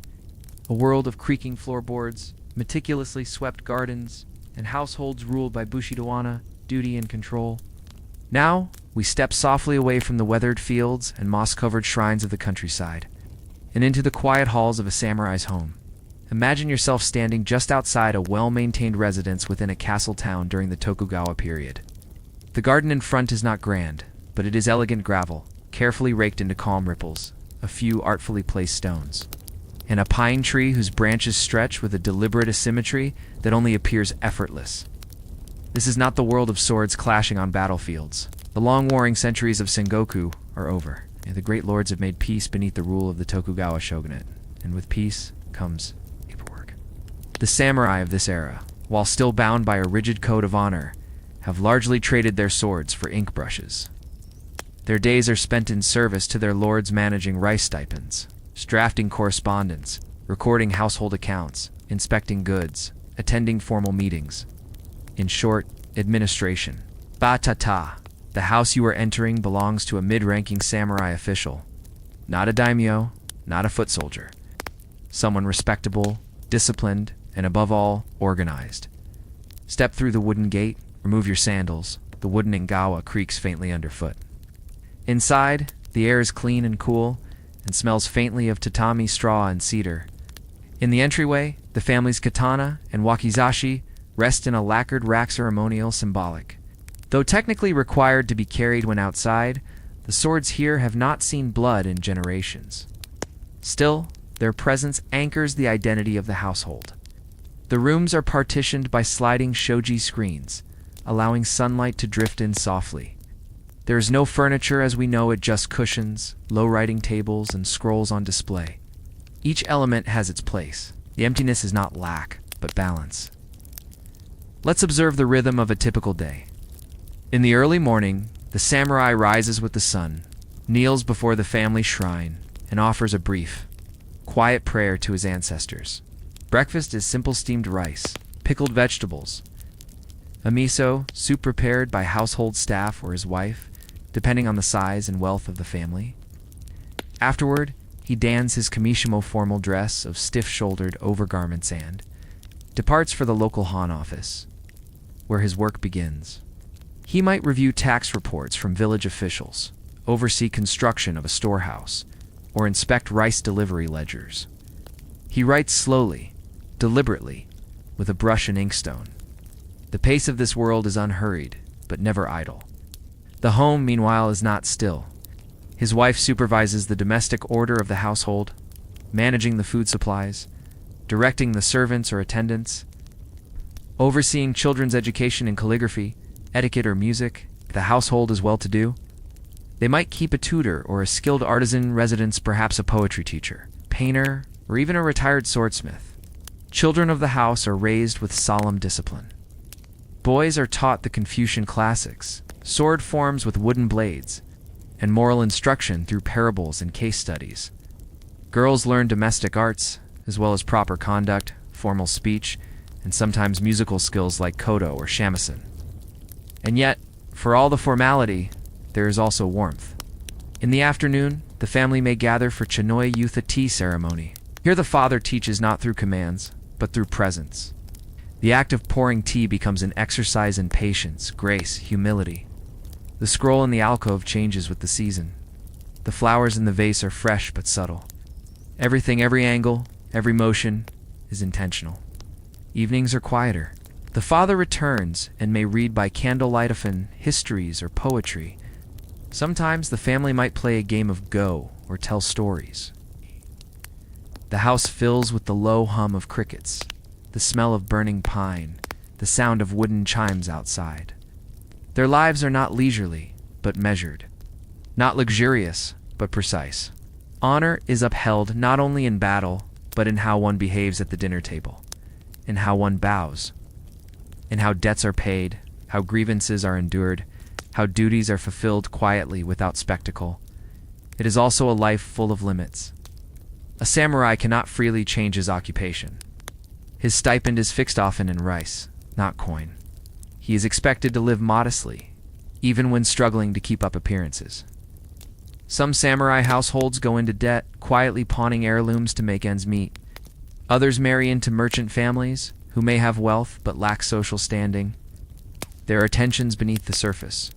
a world of creaking floorboards, meticulously swept gardens, and households ruled by Bushidowana, duty and control. Now, we step softly away from the weathered fields and moss-covered shrines of the countryside, and into the quiet halls of a samurai's home. Imagine yourself standing just outside a well-maintained residence within a castle town during the Tokugawa period. The garden in front is not grand, but it is elegant gravel, carefully raked into calm ripples, a few artfully placed stones, and a pine tree whose branches stretch with a deliberate asymmetry that only appears effortless. This is not the world of swords clashing on battlefields. The long-warring centuries of Sengoku are over, and the great lords have made peace beneath the rule of the Tokugawa shogunate, and with peace comes paperwork. The samurai of this era, while still bound by a rigid code of honor, have largely traded their swords for ink brushes. Their days are spent in service to their lords, managing rice stipends, drafting correspondence, recording household accounts, inspecting goods, attending formal meetings. In short, administration. Ba-ta-ta. The house you are entering belongs to a mid-ranking samurai official. Not a daimyo, not a foot soldier. Someone respectable, disciplined, and above all, organized. Step through the wooden gate, remove your sandals. The wooden ingawa creaks faintly underfoot. Inside, the air is clean and cool, and smells faintly of tatami straw and cedar. In the entryway, the family's katana and wakizashi rest in a lacquered rack, ceremonial symbolic. Though technically required to be carried when outside, the swords here have not seen blood in generations. Still, their presence anchors the identity of the household. The rooms are partitioned by sliding shoji screens, allowing sunlight to drift in softly. There is no furniture as we know it, just cushions, low writing tables, and scrolls on display. Each element has its place. The emptiness is not lack, but balance. Let's observe the rhythm of a typical day. In the early morning, the samurai rises with the sun, kneels before the family shrine, and offers a brief, quiet prayer to his ancestors. Breakfast is simple steamed rice, pickled vegetables, a miso soup prepared by household staff or his wife, depending on the size and wealth of the family. Afterward, he dons his kamishimo formal dress of stiff-shouldered overgarments and departs for the local Han office, where his work begins. He might review tax reports from village officials, oversee construction of a storehouse, or inspect rice delivery ledgers. He writes slowly, deliberately, with a brush and inkstone. The pace of this world is unhurried, but never idle. The home, meanwhile, is not still. His wife supervises the domestic order of the household, managing the food supplies, directing the servants or attendants, overseeing children's education in calligraphy, etiquette, or music. If the household is well-to-do, they might keep a tutor or a skilled artisan residence, perhaps a poetry teacher, painter, or even a retired swordsmith. Children of the house are raised with solemn discipline. Boys are taught the Confucian classics, sword forms with wooden blades, and moral instruction through parables and case studies. Girls learn domestic arts, as well as proper conduct, formal speech, and sometimes musical skills like koto or shamisen. And yet, for all the formality, there is also warmth. In the afternoon, the family may gather for Chanoy Yutha tea ceremony. Here the father teaches not through commands, but through presence. The act of pouring tea becomes an exercise in patience, grace, humility. The scroll in the alcove changes with the season. The flowers in the vase are fresh but subtle. Everything, every angle, every motion is intentional. Evenings are quieter. The father returns and may read by candlelight often histories or poetry. Sometimes the family might play a game of Go or tell stories. The house fills with the low hum of crickets, the smell of burning pine, the sound of wooden chimes outside. Their lives are not leisurely, but measured. Not luxurious, but precise. Honor is upheld not only in battle, but in how one behaves at the dinner table, in how one bows, in how debts are paid, how grievances are endured, how duties are fulfilled quietly without spectacle. It is also a life full of limits. A samurai cannot freely change his occupation. His stipend is fixed often in rice, not coin. He is expected to live modestly, even when struggling to keep up appearances. Some samurai households go into debt, quietly pawning heirlooms to make ends meet. Others marry into merchant families, who may have wealth but lack social standing. There are tensions beneath the surface.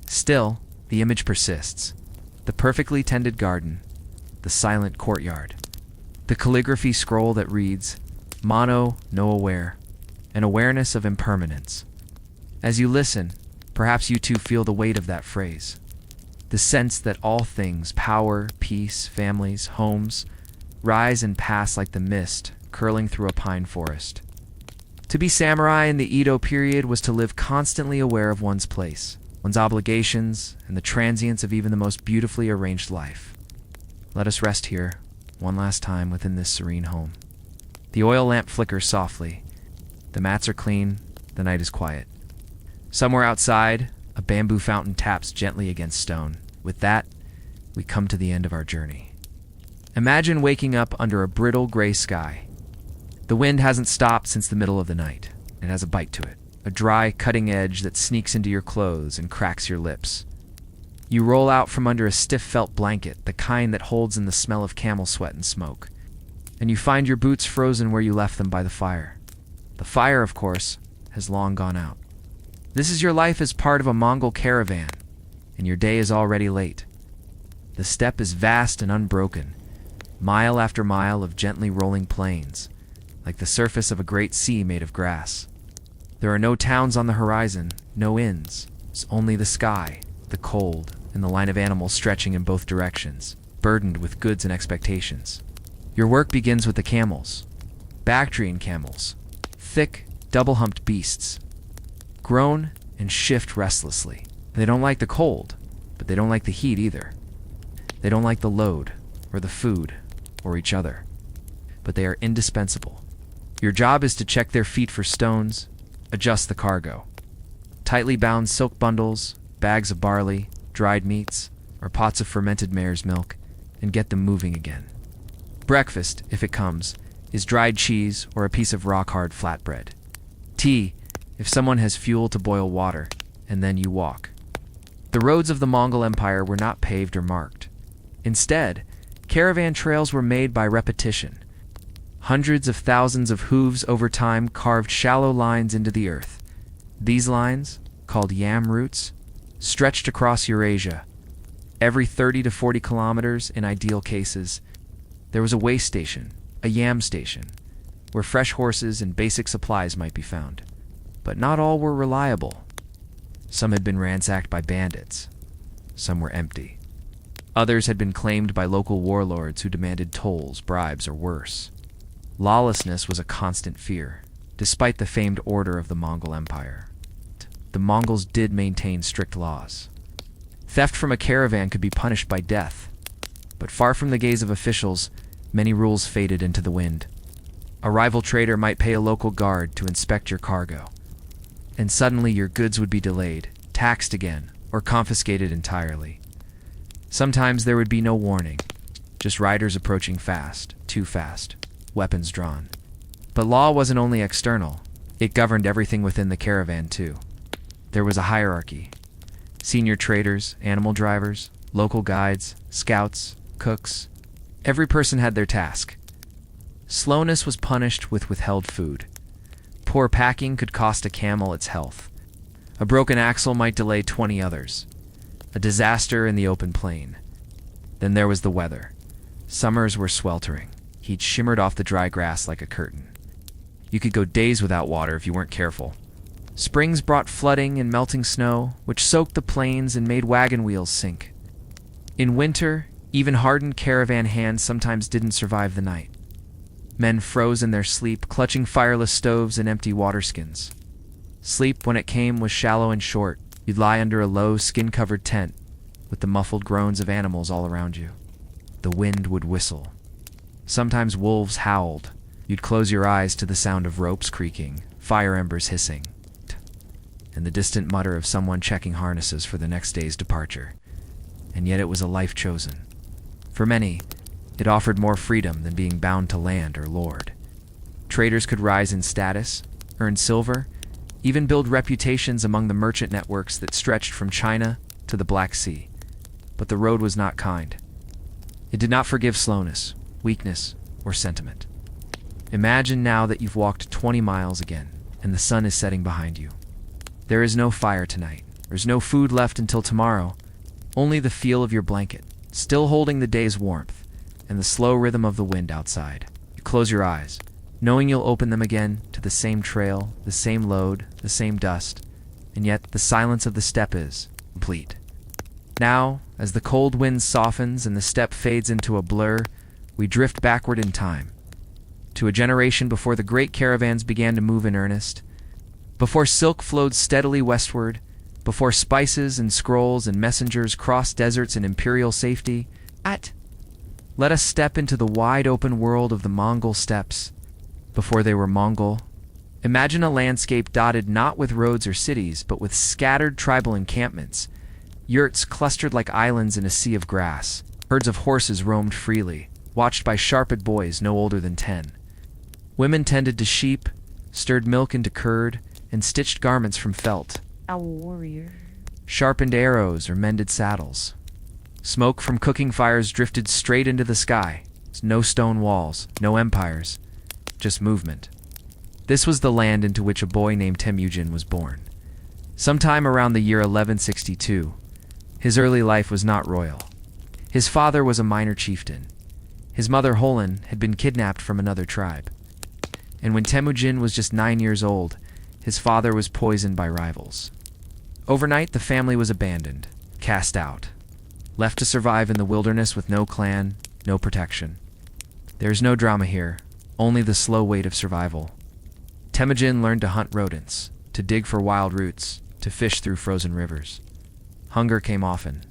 Still, the image persists. The perfectly tended garden, the silent courtyard, the calligraphy scroll that reads, "Mono no aware," an awareness of impermanence. As you listen, perhaps you too feel the weight of that phrase. The sense that all things, power, peace, families, homes, rise and pass like the mist curling through a pine forest. To be samurai in the Edo period was to live constantly aware of one's place, one's obligations, and the transience of even the most beautifully arranged life. Let us rest here, one last time within this serene home. The oil lamp flickers softly. The mats are clean, the night is quiet. Somewhere outside, a bamboo fountain taps gently against stone. With that, we come to the end of our journey. Imagine waking up under a brittle gray sky. The wind hasn't stopped since the middle of the night. It has a bite to it. a dry, cutting edge that sneaks into your clothes and cracks your lips. You roll out from under a stiff felt blanket, the kind that holds in the smell of camel sweat and smoke, and you find your boots frozen where you left them by the fire. The fire, of course, has long gone out. This is your life as part of a Mongol caravan, and your day is already late. The steppe is vast and unbroken, mile after mile of gently rolling plains, like the surface of a great sea made of grass. There are no towns on the horizon, no inns. It's only the sky, the cold, and the line of animals stretching in both directions, burdened with goods and expectations. Your work begins with the camels. Bactrian camels. Thick, double-humped beasts. Groan and shift restlessly. They don't like the cold, but they don't like the heat either. They don't like the load, or the food, or each other. But they are indispensable. Your job is to check their feet for stones, adjust the cargo. Tightly bound silk bundles, bags of barley, dried meats, or pots of fermented mare's milk, and get them moving again. Breakfast, if it comes, is dried cheese or a piece of rock-hard flatbread. Tea, if someone has fuel to boil water, and then you walk. The roads of the Mongol Empire were not paved or marked. Instead, caravan trails were made by repetition. Hundreds of thousands of hooves over time carved shallow lines into the earth. These lines, called yam routes, stretched across Eurasia. Every 30 to 40 kilometers, in ideal cases, there was a way station, a yam station, where fresh horses and basic supplies might be found. But not all were reliable. Some had been ransacked by bandits. Some were empty. Others had been claimed by local warlords who demanded tolls, bribes, or worse. Lawlessness was a constant fear, despite the famed order of the Mongol Empire. The Mongols did maintain strict laws. Theft from a caravan could be punished by death, but far from the gaze of officials, many rules faded into the wind. A rival trader might pay a local guard to inspect your cargo, and suddenly your goods would be delayed, taxed again, or confiscated entirely. Sometimes there would be no warning, just riders approaching fast, too fast, weapons drawn. But law wasn't only external, it governed everything within the caravan too. There was a hierarchy. Senior traders, animal drivers, local guides, scouts, cooks. Every person had their task. Slowness was punished with withheld food. Poor packing could cost a camel its health. A broken axle might delay 20 others. A disaster in the open plain. Then there was the weather. Summers were sweltering. Heat shimmered off the dry grass like a curtain. You could go days without water if you weren't careful. Springs brought flooding and melting snow, which soaked the plains and made wagon wheels sink. In winter, even hardened caravan hands sometimes didn't survive the night. Men froze in their sleep, clutching fireless stoves and empty water skins. Sleep, when it came, was shallow and short. You'd lie under a low, skin-covered tent, with the muffled groans of animals all around you. The wind would whistle. Sometimes wolves howled. You'd close your eyes to the sound of ropes creaking, fire embers hissing, and the distant mutter of someone checking harnesses for the next day's departure. And yet it was a life chosen. For many, it offered more freedom than being bound to land or lord. Traders could rise in status, earn silver, even build reputations among the merchant networks that stretched from China to the Black Sea. But the road was not kind. It did not forgive slowness, weakness, or sentiment. Imagine now that you've walked 20 miles again, and the sun is setting behind you. There is no fire tonight. There's no food left until tomorrow. Only the feel of your blanket, still holding the day's warmth, and the slow rhythm of the wind outside. You close your eyes, knowing you'll open them again to the same trail, the same load, the same dust, and yet the silence of the steppe is complete. Now, as the cold wind softens and the steppe fades into a blur, we drift backward in time, to a generation before the great caravans began to move in earnest, before silk flowed steadily westward, before spices and scrolls and messengers crossed deserts in imperial safety. Let us step into the wide-open world of the Mongol steppes, before they were Mongol. Imagine a landscape dotted not with roads or cities, but with scattered tribal encampments, yurts clustered like islands in a sea of grass. Herds of horses roamed freely, watched by sharp-eyed boys no older than 10. Women tended to sheep, stirred milk into curd, and stitched garments from felt, A warrior. sharpened arrows or mended saddles. Smoke from cooking fires drifted straight into the sky. No stone walls, no empires, just movement. This was the land into which a boy named Temujin was born. Sometime around the year 1162, his early life was not royal. His father was a minor chieftain. His mother, Holan, had been kidnapped from another tribe. And when Temujin was just 9 years old, his father was poisoned by rivals. Overnight, the family was abandoned, cast out, left to survive in the wilderness with no clan, no protection. There's no drama here, only the slow weight of survival. Temujin learned to hunt rodents, to dig for wild roots, to fish through frozen rivers. Hunger came often.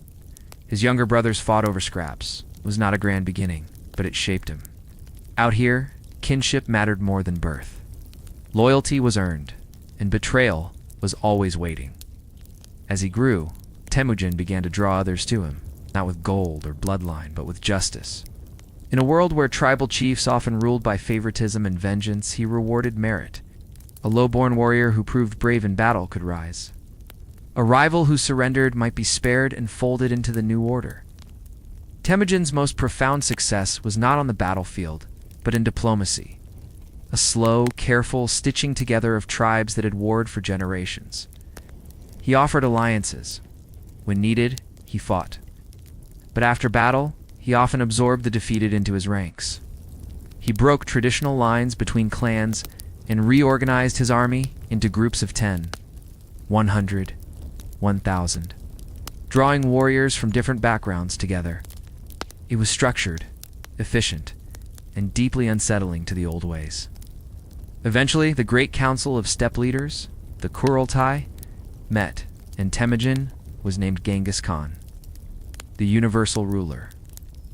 His younger brothers fought over scraps. It was not a grand beginning, but it shaped him. Out here, kinship mattered more than birth. Loyalty was earned, and betrayal was always waiting. As he grew, Temujin began to draw others to him, not with gold or bloodline, but with justice. In a world where tribal chiefs often ruled by favoritism and vengeance, he rewarded merit. A low-born warrior who proved brave in battle could rise. A rival who surrendered might be spared and folded into the new order. Temujin's most profound success was not on the battlefield, but in diplomacy. A slow, careful stitching together of tribes that had warred for generations. He offered alliances. When needed, he fought. But after battle, he often absorbed the defeated into his ranks. He broke traditional lines between clans and reorganized his army into groups of 10, 100, 1,000, drawing warriors from different backgrounds together. It was structured, efficient, and deeply unsettling to the old ways. Eventually, the great council of steppe leaders, the Kurultai, met, and Temujin was named Genghis Khan, the universal ruler.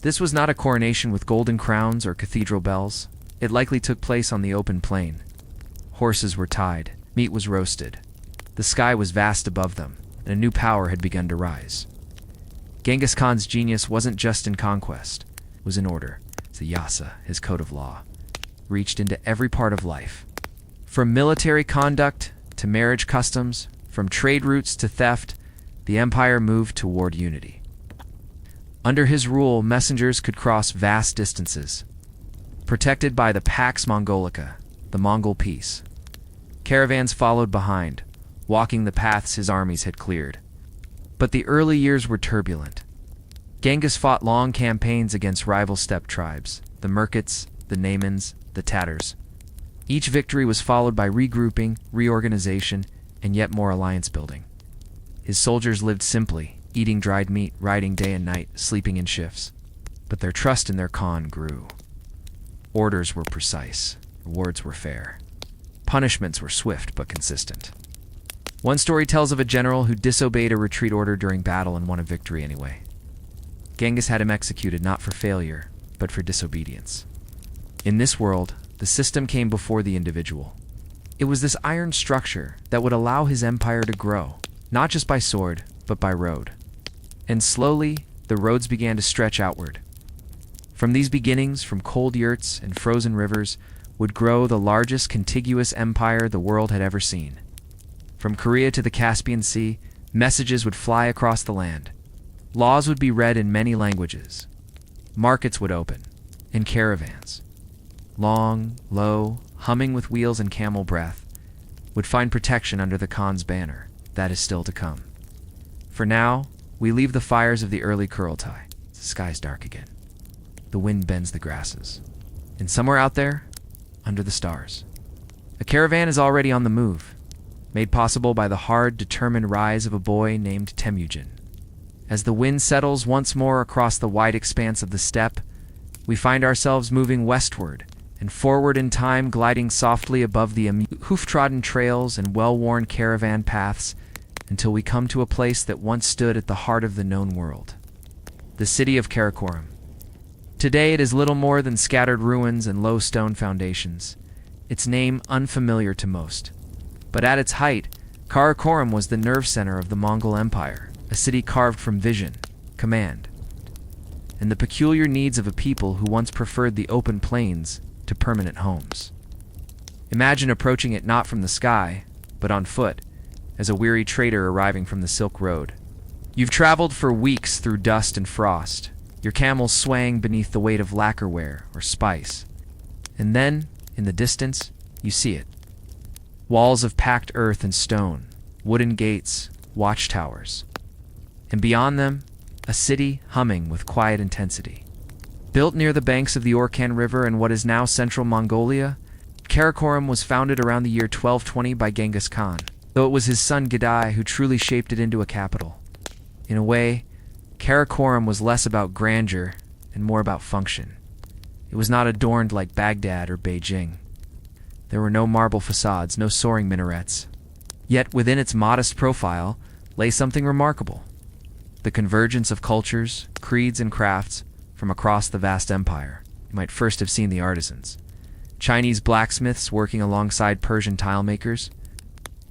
This was not a coronation with golden crowns or cathedral bells. It likely took place on the open plain. Horses were tied, meat was roasted. The sky was vast above them, and a new power had begun to rise. Genghis Khan's genius wasn't just in conquest, it was in order. The Yasa, his code of law, reached into every part of life. From military conduct to marriage customs, from trade routes to theft, the empire moved toward unity. Under his rule, messengers could cross vast distances, protected by the Pax Mongolica, the Mongol peace. Caravans followed behind, walking the paths his armies had cleared. But the early years were turbulent. Genghis fought long campaigns against rival steppe tribes, the Merkits, the Naimans, the Tatars. Each victory was followed by regrouping, reorganization, and yet more alliance building. His soldiers lived simply, eating dried meat, riding day and night, sleeping in shifts. But their trust in their Khan grew. Orders were precise, rewards were fair. Punishments were swift but consistent. One story tells of a general who disobeyed a retreat order during battle and won a victory anyway. Genghis had him executed not for failure, but for disobedience. In this world, the system came before the individual. It was this iron structure that would allow his empire to grow, not just by sword, but by road. And slowly, the roads began to stretch outward. From these beginnings, from cold yurts and frozen rivers, would grow the largest contiguous empire the world had ever seen. From Korea to the Caspian Sea, messages would fly across the land. Laws would be read in many languages. Markets would open, and caravans, long, low, humming with wheels and camel breath, would find protection under the Khan's banner. That is still to come. For now, we leave the fires of the early Kurultai. The sky's dark again. The wind bends the grasses. And somewhere out there, under the stars, a caravan is already on the move, made possible by the hard, determined rise of a boy named Temujin. As the wind settles once more across the wide expanse of the steppe, we find ourselves moving westward and forward in time, gliding softly above the hoof-trodden trails and well-worn caravan paths until we come to a place that once stood at the heart of the known world, the city of Karakoram. Today it is little more than scattered ruins and low stone foundations, its name unfamiliar to most. But at its height, Karakoram was the nerve center of the Mongol Empire, a city carved from vision, command, and the peculiar needs of a people who once preferred the open plains to permanent homes. Imagine approaching it not from the sky, but on foot, as a weary trader arriving from the Silk Road. You've traveled for weeks through dust and frost, your camel swaying beneath the weight of lacquerware or spice. And then, in the distance, you see it. Walls of packed earth and stone, wooden gates, watchtowers. And beyond them, a city humming with quiet intensity. Built near the banks of the Orkhan River in what is now central Mongolia, Karakorum was founded around the year 1220 by Genghis Khan, though it was his son Gedai who truly shaped it into a capital. In a way, Karakorum was less about grandeur and more about function. It was not adorned like Baghdad or Beijing. There were no marble facades, no soaring minarets. Yet within its modest profile lay something remarkable. The convergence of cultures, creeds, and crafts from across the vast empire. You might first have seen the artisans. Chinese blacksmiths working alongside Persian tilemakers,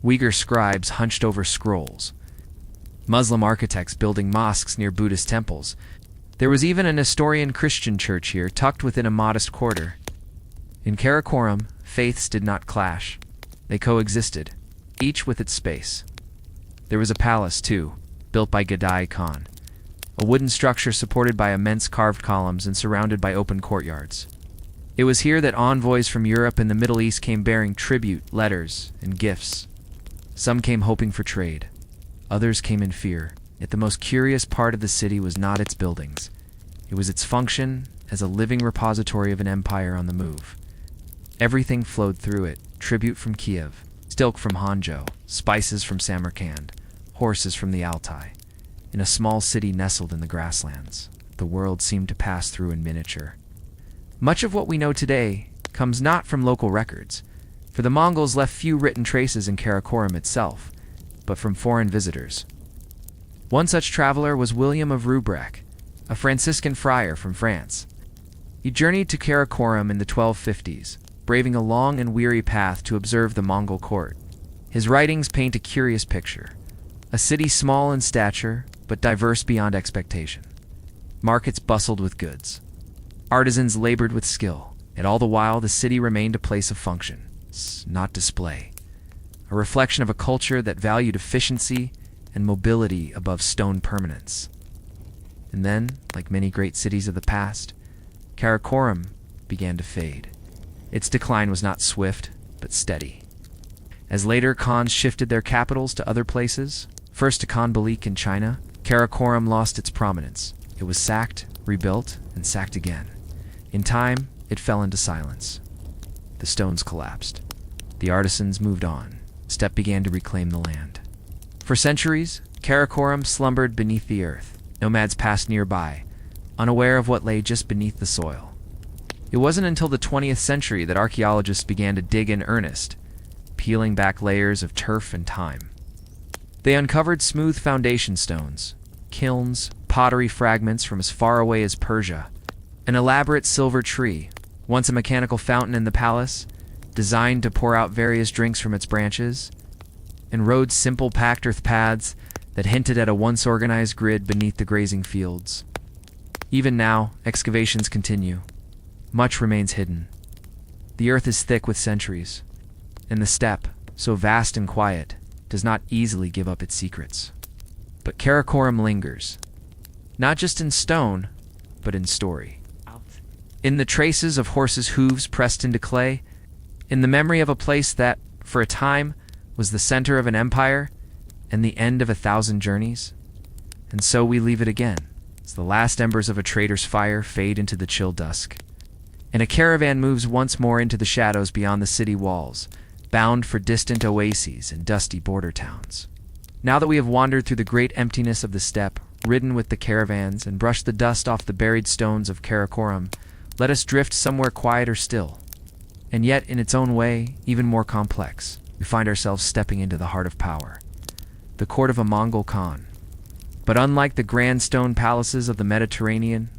Uyghur scribes hunched over scrolls, Muslim architects building mosques near Buddhist temples. There was even an Nestorian Christian church here, tucked within a modest quarter. In Karakorum, faiths did not clash. They coexisted, each with its space. There was a palace, too, built by Gedai Khan, a wooden structure supported by immense carved columns and surrounded by open courtyards. It was here that envoys from Europe and the Middle East came bearing tribute, letters, and gifts. Some came hoping for trade. Others came in fear. Yet the most curious part of the city was not its buildings. It was its function as a living repository of an empire on the move. Everything flowed through it: tribute from Kiev, silk from Hanzhou, spices from Samarkand, horses from the Altai. In a small city nestled in the grasslands, the world seemed to pass through in miniature. Much of what we know today comes not from local records, for the Mongols left few written traces in Karakorum itself, but from foreign visitors. One such traveler was William of Rubrek, a Franciscan friar from France. He journeyed to Karakorum in the 1250s, braving a long and weary path to observe the Mongol court. His writings paint a curious picture: a city small in stature, but diverse beyond expectation. Markets bustled with goods. Artisans labored with skill, and all the while the city remained a place of function, not display. A reflection of a culture that valued efficiency and mobility above stone permanence. And then, like many great cities of the past, Karakorum began to fade. Its decline was not swift, but steady. As later Khans shifted their capitals to other places, first to Khanbalik in China, Karakorum lost its prominence. It was sacked, rebuilt, and sacked again. In time, it fell into silence. The stones collapsed. The artisans moved on. Steppe began to reclaim the land. For centuries, Karakorum slumbered beneath the earth. Nomads passed nearby, unaware of what lay just beneath the soil. It wasn't until the 20th century that archaeologists began to dig in earnest, peeling back layers of turf and time. They uncovered smooth foundation stones, kilns, pottery fragments from as far away as Persia, an elaborate silver tree, once a mechanical fountain in the palace, designed to pour out various drinks from its branches, and roads simple packed earth paths that hinted at a once organized grid beneath the grazing fields. Even now, excavations continue. Much remains hidden. The earth is thick with centuries, and the steppe, so vast and quiet, does not easily give up its secrets. But Karakorum lingers, not just in stone, but in story. In the traces of horses' hooves pressed into clay, in the memory of a place that, for a time, was the center of an empire and the end of 1,000 journeys. And so we leave it again, as the last embers of a trader's fire fade into the chill dusk, and a caravan moves once more into the shadows beyond the city walls, bound for distant oases and dusty border towns. Now that we have wandered through the great emptiness of the steppe, ridden with the caravans, and brushed the dust off the buried stones of Karakorum, let us drift somewhere quieter still. And yet, in its own way, even more complex, we find ourselves stepping into the heart of power, the court of a Mongol Khan. But unlike the grand stone palaces of the Mediterranean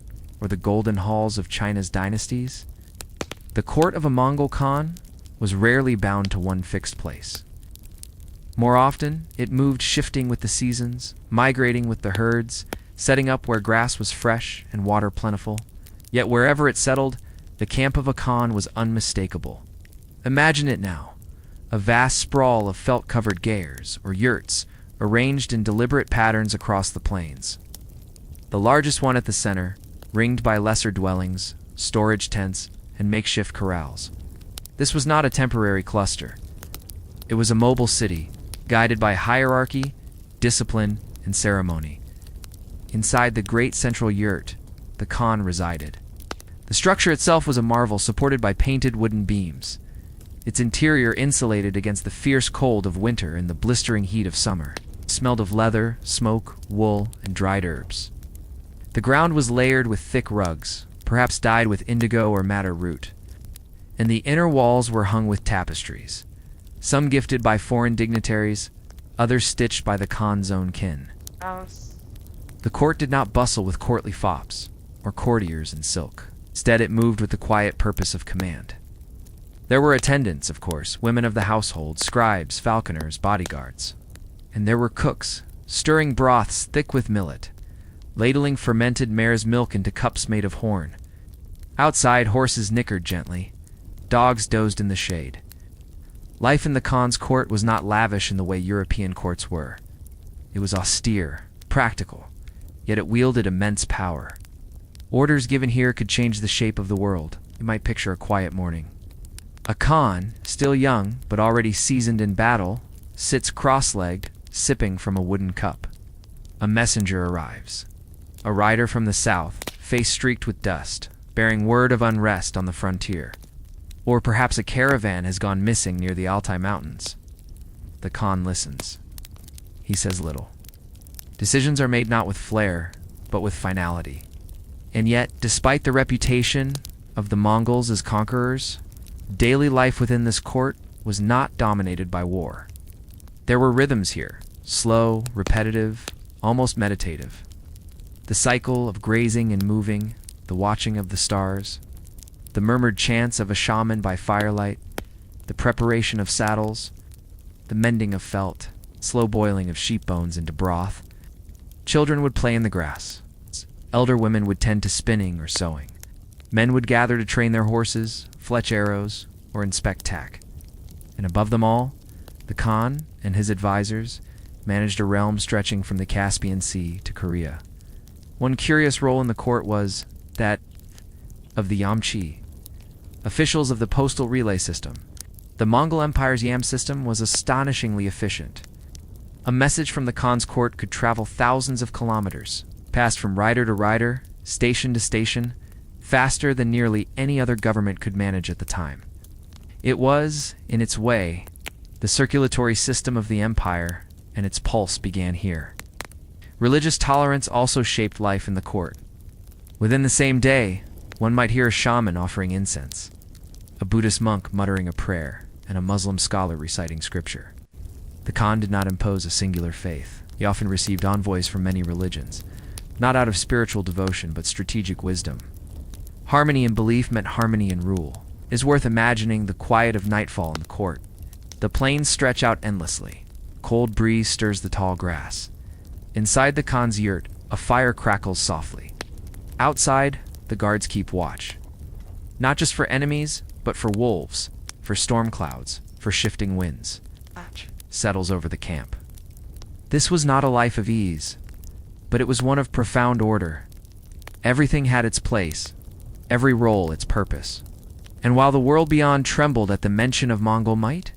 or the golden halls of China's dynasties, the court of a Mongol Khan was rarely bound to one fixed place. More often, it moved, shifting with the seasons, migrating with the herds, setting up where grass was fresh and water plentiful. Yet wherever it settled, the camp of a Khan was unmistakable. Imagine it now, a vast sprawl of felt-covered gairs, or yurts, arranged in deliberate patterns across the plains. The largest one at the center, ringed by lesser dwellings, storage tents, and makeshift corrals. This was not a temporary cluster. It was a mobile city, guided by hierarchy, discipline, and ceremony. Inside the great central yurt, the Khan resided. The structure itself was a marvel, supported by painted wooden beams, its interior insulated against the fierce cold of winter and the blistering heat of summer. It smelled of leather, smoke, wool, and dried herbs. The ground was layered with thick rugs, perhaps dyed with indigo or madder root, and the inner walls were hung with tapestries, some gifted by foreign dignitaries, others stitched by the Khan's own kin. The court did not bustle with courtly fops or courtiers in silk. Instead, it moved with the quiet purpose of command. There were attendants, of course, women of the household, scribes, falconers, bodyguards. And there were cooks, stirring broths thick with millet, ladling fermented mare's milk into cups made of horn. Outside, horses nickered gently. Dogs dozed in the shade. Life in the Khan's court was not lavish in the way European courts were. It was austere, practical, yet it wielded immense power. Orders given here could change the shape of the world. You might picture a quiet morning. A Khan, still young but already seasoned in battle, sits cross-legged, sipping from a wooden cup. A messenger arrives. A rider from the south, face streaked with dust, bearing word of unrest on the frontier. Or perhaps a caravan has gone missing near the Altai Mountains. The Khan listens. He says little. Decisions are made not with flair, but with finality. And yet, despite the reputation of the Mongols as conquerors, daily life within this court was not dominated by war. There were rhythms here, slow, repetitive, almost meditative. The cycle of grazing and moving, the watching of the stars, the murmured chants of a shaman by firelight, the preparation of saddles, the mending of felt, slow boiling of sheep bones into broth. Children would play in the grass. Elder women would tend to spinning or sewing. Men would gather to train their horses, fletch arrows, or inspect tack. And above them all, the Khan and his advisors managed a realm stretching from the Caspian Sea to Korea. One curious role in the court was that of the Yamchi, officials of the postal relay system. The Mongol Empire's Yam system was astonishingly efficient. A message from the Khan's court could travel thousands of kilometers, passed from rider to rider, station to station, faster than nearly any other government could manage at the time. It was, in its way, the circulatory system of the empire, and its pulse began here. Religious tolerance also shaped life in the court. Within the same day, one might hear a shaman offering incense, a Buddhist monk muttering a prayer, and a Muslim scholar reciting scripture. The Khan did not impose a singular faith. He often received envoys from many religions, not out of spiritual devotion but strategic wisdom. Harmony in belief meant harmony in rule. It is worth imagining the quiet of nightfall in the court. The plains stretch out endlessly. A cold breeze stirs the tall grass. Inside the Khan's yurt, a fire crackles softly. Outside, the guards keep watch. Not just for enemies, but for wolves, for storm clouds, for shifting winds. Settles over the camp. This was not a life of ease, but it was one of profound order. Everything had its place, every role its purpose. And while the world beyond trembled at the mention of Mongol might,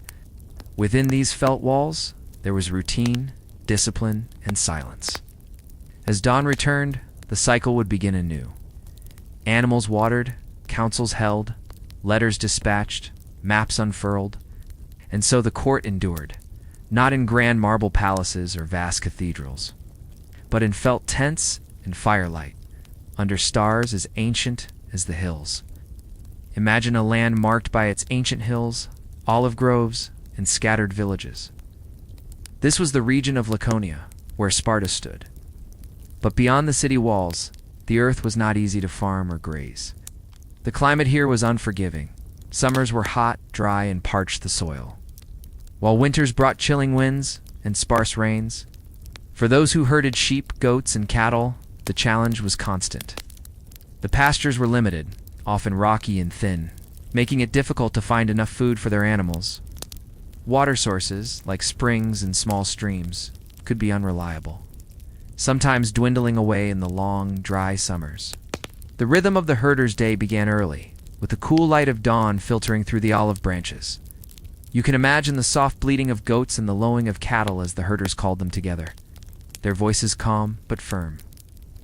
within these felt walls, there was routine, discipline, and silence. As dawn returned, the cycle would begin anew. Animals watered, councils held, letters dispatched, maps unfurled, and so the court endured, not in grand marble palaces or vast cathedrals, but in felt tents and firelight, under stars as ancient as the hills. Imagine a land marked by its ancient hills, olive groves, and scattered villages. This was the region of Laconia, where Sparta stood. But beyond the city walls, the earth was not easy to farm or graze. The climate here was unforgiving. Summers were hot, dry, and parched the soil, while winters brought chilling winds and sparse rains. For those who herded sheep, goats, and cattle, the challenge was constant. The pastures were limited, often rocky and thin, making it difficult to find enough food for their animals. Water sources, like springs and small streams, could be unreliable, sometimes dwindling away in the long, dry summers. The rhythm of the herder's day began early, with the cool light of dawn filtering through the olive branches. You can imagine the soft bleating of goats and the lowing of cattle as the herders called them together, their voices calm but firm.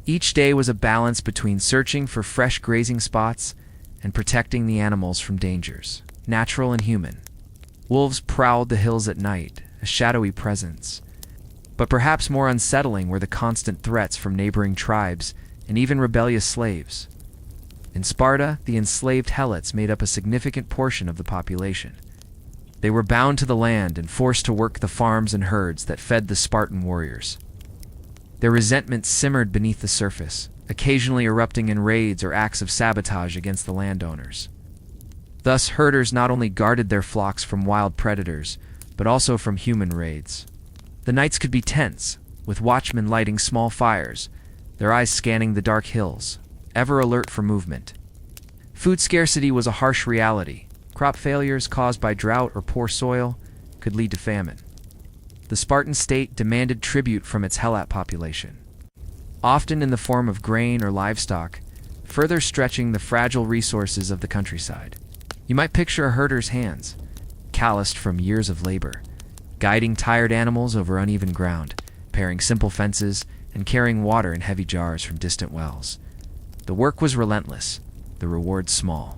Each day was a balance between searching for fresh grazing spots and protecting the animals from dangers, natural and human. Wolves prowled the hills at night, a shadowy presence. But perhaps more unsettling were the constant threats from neighboring tribes and even rebellious slaves. In Sparta, the enslaved helots made up a significant portion of the population. They were bound to the land and forced to work the farms and herds that fed the Spartan warriors. Their resentment simmered beneath the surface, occasionally erupting in raids or acts of sabotage against the landowners. Thus, herders not only guarded their flocks from wild predators, but also from human raids. The nights could be tense, with watchmen lighting small fires, their eyes scanning the dark hills, ever alert for movement. Food scarcity was a harsh reality. Crop failures caused by drought or poor soil could lead to famine. The Spartan state demanded tribute from its helot population, often in the form of grain or livestock, further stretching the fragile resources of the countryside. You might picture a herder's hands, calloused from years of labor, guiding tired animals over uneven ground, repairing simple fences, and carrying water in heavy jars from distant wells. The work was relentless, the reward small.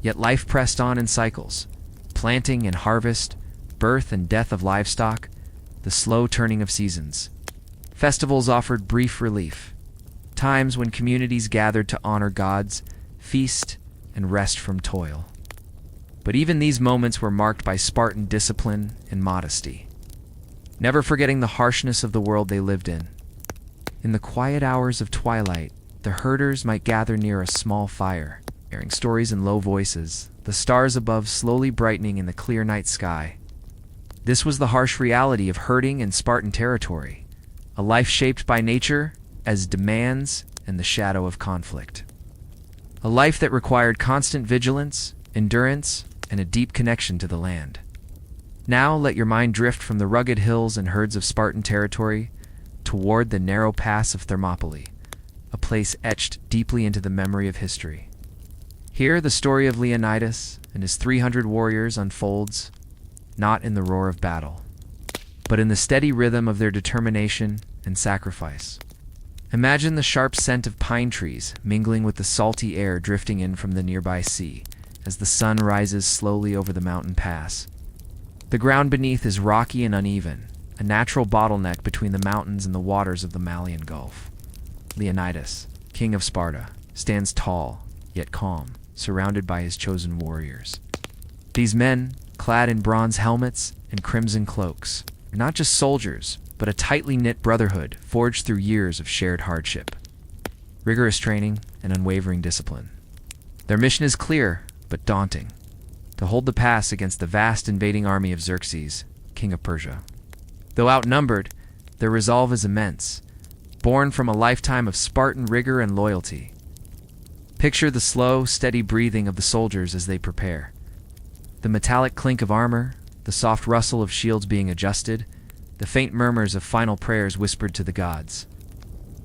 Yet life pressed on in cycles, planting and harvest, birth and death of livestock, the slow turning of seasons. Festivals offered brief relief, times when communities gathered to honor gods, feast, and rest from toil. But even these moments were marked by Spartan discipline and modesty, never forgetting the harshness of the world they lived in. In the quiet hours of twilight, the herders might gather near a small fire, sharing stories in low voices, the stars above slowly brightening in the clear night sky. This was the harsh reality of herding in Spartan territory, a life shaped by nature as demands and the shadow of conflict. A life that required constant vigilance, endurance, and a deep connection to the land. Now let your mind drift from the rugged hills and herds of Spartan territory toward the narrow pass of Thermopylae, a place etched deeply into the memory of history. Here the story of Leonidas and his 300 warriors unfolds, not in the roar of battle, but in the steady rhythm of their determination and sacrifice. Imagine the sharp scent of pine trees mingling with the salty air drifting in from the nearby sea as the sun rises slowly over the mountain pass. The ground beneath is rocky and uneven, a natural bottleneck between the mountains and the waters of the Malian Gulf. Leonidas, king of Sparta, stands tall, yet calm, surrounded by his chosen warriors. These men, clad in bronze helmets and crimson cloaks, are not just soldiers, but a tightly knit brotherhood forged through years of shared hardship, rigorous training, and unwavering discipline. Their mission is clear, but daunting: to hold the pass against the vast invading army of Xerxes, king of Persia. Though outnumbered, their resolve is immense, born from a lifetime of Spartan rigor and loyalty. Picture the slow, steady breathing of the soldiers as they prepare. The metallic clink of armor, the soft rustle of shields being adjusted, the faint murmurs of final prayers whispered to the gods.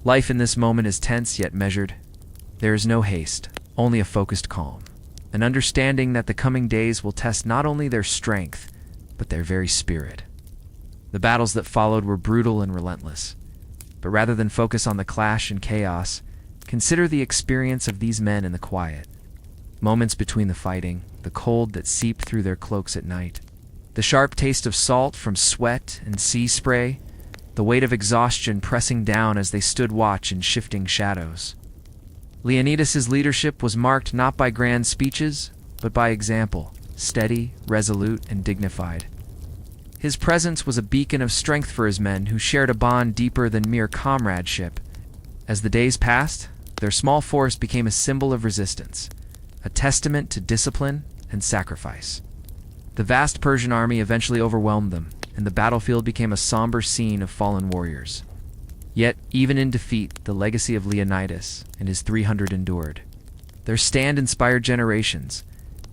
Life in this moment is tense yet measured. There is no haste, only a focused calm, an understanding that the coming days will test not only their strength, but their very spirit. The battles that followed were brutal and relentless, but rather than focus on the clash and chaos, consider the experience of these men in the quiet. Moments between the fighting, the cold that seeped through their cloaks at night, the sharp taste of salt from sweat and sea spray, the weight of exhaustion pressing down as they stood watch in shifting shadows. Leonidas' leadership was marked not by grand speeches, but by example, steady, resolute, and dignified. His presence was a beacon of strength for his men who shared a bond deeper than mere comradeship. As the days passed, their small force became a symbol of resistance, a testament to discipline and sacrifice. The vast Persian army eventually overwhelmed them, and the battlefield became a somber scene of fallen warriors. Yet, even in defeat, the legacy of Leonidas and his 300 endured. Their stand inspired generations,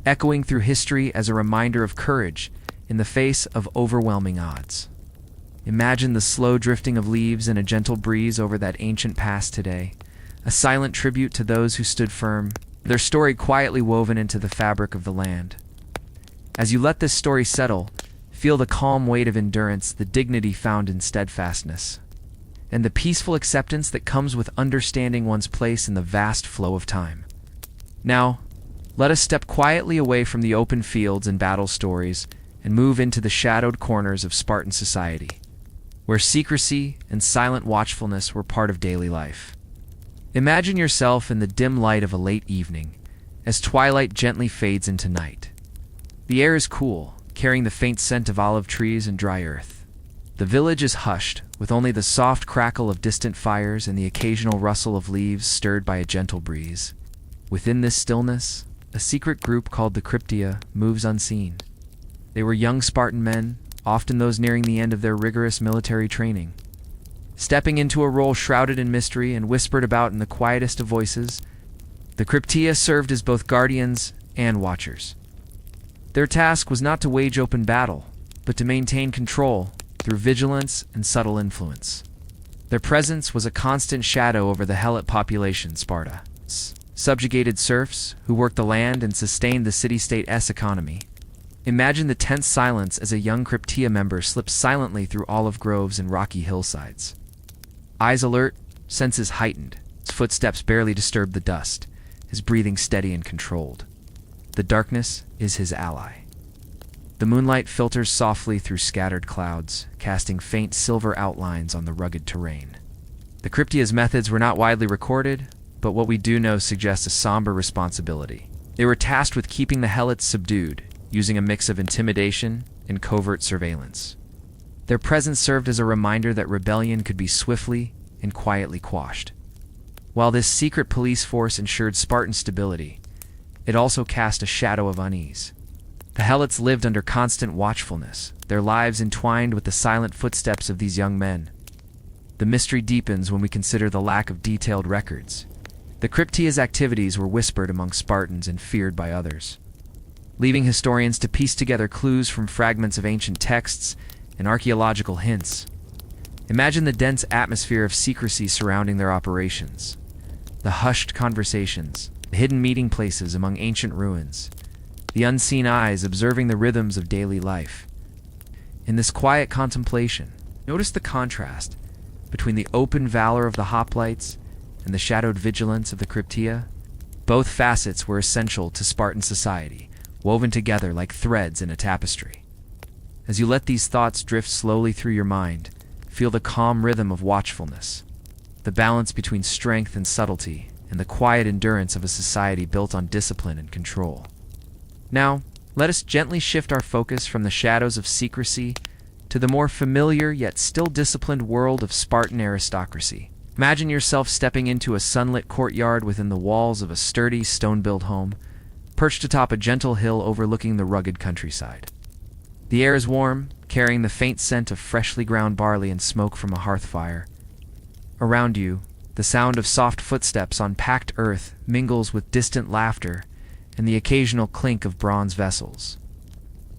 echoing through history as a reminder of courage, in the face of overwhelming odds. Imagine the slow drifting of leaves and a gentle breeze over that ancient past today, a silent tribute to those who stood firm, their story quietly woven into the fabric of the land. As you let this story settle, feel the calm weight of endurance, the dignity found in steadfastness, and the peaceful acceptance that comes with understanding one's place in the vast flow of time. Now, let us step quietly away from the open fields and battle stories and move into the shadowed corners of Spartan society, where secrecy and silent watchfulness were part of daily life. Imagine yourself in the dim light of a late evening, as twilight gently fades into night. The air is cool, carrying the faint scent of olive trees and dry earth. The village is hushed, with only the soft crackle of distant fires and the occasional rustle of leaves stirred by a gentle breeze. Within this stillness, a secret group called the Cryptia moves unseen. They were young Spartan men, often those nearing the end of their rigorous military training. Stepping into a role shrouded in mystery and whispered about in the quietest of voices, the Cryptia served as both guardians and watchers. Their task was not to wage open battle, but to maintain control through vigilance and subtle influence. Their presence was a constant shadow over the Helot population, Sparta's subjugated serfs who worked the land and sustained the city-state's economy. Imagine the tense silence as a young Cryptia member slips silently through olive groves and rocky hillsides. Eyes alert, senses heightened, his footsteps barely disturb the dust, his breathing steady and controlled. The darkness is his ally. The moonlight filters softly through scattered clouds, casting faint silver outlines on the rugged terrain. The Cryptia's methods were not widely recorded, but what we do know suggests a somber responsibility. They were tasked with keeping the Helots subdued, using a mix of intimidation and covert surveillance. Their presence served as a reminder that rebellion could be swiftly and quietly quashed. While this secret police force ensured Spartan stability, it also cast a shadow of unease. The Helots lived under constant watchfulness, their lives entwined with the silent footsteps of these young men. The mystery deepens when we consider the lack of detailed records. The Cryptia's activities were whispered among Spartans and feared by others, leaving historians to piece together clues from fragments of ancient texts and archaeological hints. Imagine the dense atmosphere of secrecy surrounding their operations, the hushed conversations, the hidden meeting places among ancient ruins, the unseen eyes observing the rhythms of daily life. In this quiet contemplation, notice the contrast between the open valor of the hoplites and the shadowed vigilance of the Cryptia. Both facets were essential to Spartan society, woven together like threads in a tapestry. As you let these thoughts drift slowly through your mind, feel the calm rhythm of watchfulness, the balance between strength and subtlety, and the quiet endurance of a society built on discipline and control. Now, let us gently shift our focus from the shadows of secrecy to the more familiar yet still disciplined world of Spartan aristocracy. Imagine yourself stepping into a sunlit courtyard within the walls of a sturdy, stone-built home, perched atop a gentle hill overlooking the rugged countryside. The air is warm, carrying the faint scent of freshly ground barley and smoke from a hearth fire. Around you, the sound of soft footsteps on packed earth mingles with distant laughter and the occasional clink of bronze vessels.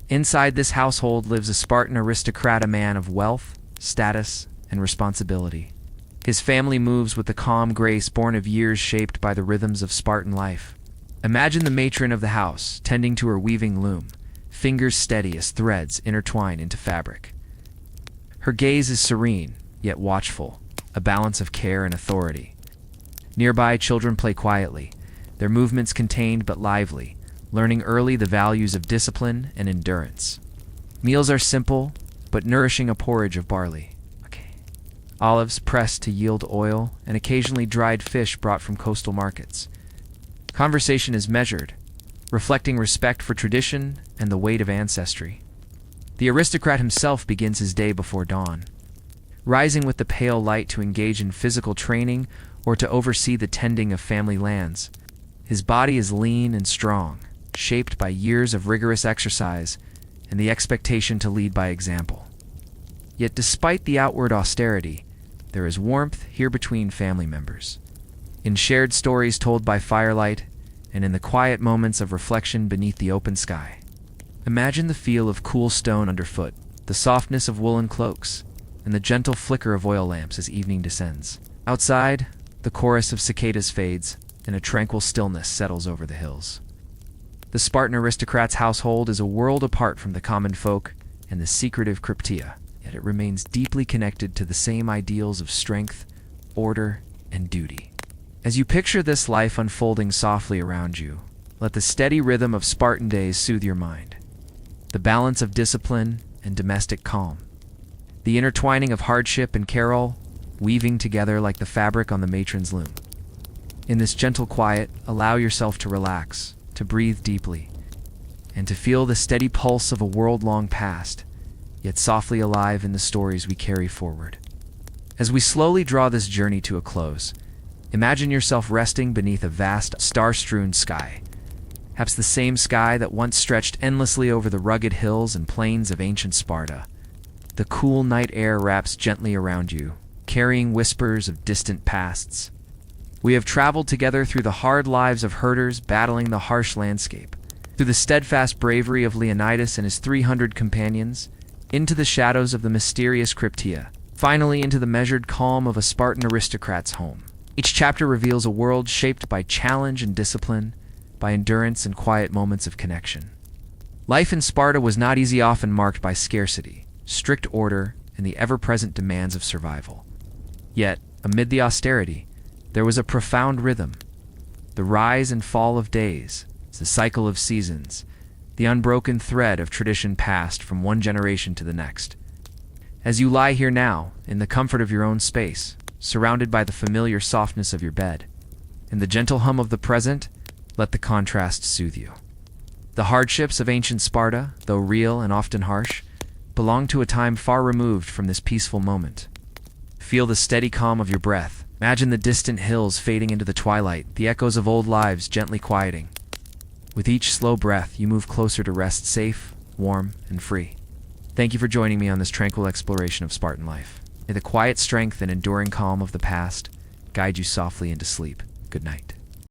Inside this household lives a Spartan aristocrat, a man of wealth, status, and responsibility. His family moves with the calm grace born of years shaped by the rhythms of Spartan life. Imagine the matron of the house, tending to her weaving loom, fingers steady as threads intertwine into fabric. Her gaze is serene, yet watchful, a balance of care and authority. Nearby, children play quietly, their movements contained but lively, learning early the values of discipline and endurance. Meals are simple, but nourishing, a porridge of barley, olives pressed to yield oil, and occasionally dried fish brought from coastal markets. Conversation is measured, reflecting respect for tradition and the weight of ancestry. The aristocrat himself begins his day before dawn, rising with the pale light to engage in physical training or to oversee the tending of family lands. His body is lean and strong, shaped by years of rigorous exercise and the expectation to lead by example. Yet despite the outward austerity, there is warmth here between family members, in shared stories told by firelight and in the quiet moments of reflection beneath the open sky. Imagine the feel of cool stone underfoot, the softness of woolen cloaks, and the gentle flicker of oil lamps as evening descends. Outside, the chorus of cicadas fades, and a tranquil stillness settles over the hills. The Spartan aristocrat's household is a world apart from the common folk and the secretive cryptia, yet it remains deeply connected to the same ideals of strength, order, and duty. As you picture this life unfolding softly around you, let the steady rhythm of Spartan days soothe your mind. The balance of discipline and domestic calm. The intertwining of hardship and carol, weaving together like the fabric on the matron's loom. In this gentle quiet, allow yourself to relax, to breathe deeply, and to feel the steady pulse of a world long past, yet softly alive in the stories we carry forward. As we slowly draw this journey to a close, imagine yourself resting beneath a vast, star-strewn sky. Perhaps the same sky that once stretched endlessly over the rugged hills and plains of ancient Sparta. The cool night air wraps gently around you, carrying whispers of distant pasts. We have traveled together through the hard lives of herders battling the harsh landscape, through the steadfast bravery of Leonidas and his 300 companions, into the shadows of the mysterious Cryptia, finally into the measured calm of a Spartan aristocrat's home. Each chapter reveals a world shaped by challenge and discipline, by endurance and quiet moments of connection. Life in Sparta was not easy, often marked by scarcity, strict order, and the ever-present demands of survival. Yet, amid the austerity, there was a profound rhythm. The rise and fall of days, the cycle of seasons, the unbroken thread of tradition passed from one generation to the next. As you lie here now, in the comfort of your own space, surrounded by the familiar softness of your bed, and the gentle hum of the present, let the contrast soothe you. The hardships of ancient Sparta, though real and often harsh, belong to a time far removed from this peaceful moment. Feel the steady calm of your breath. Imagine the distant hills fading into the twilight, the echoes of old lives gently quieting. With each slow breath, you move closer to rest, safe, warm, and free. Thank you for joining me on this tranquil exploration of Spartan life. May the quiet strength and enduring calm of the past guide you softly into sleep. Good night.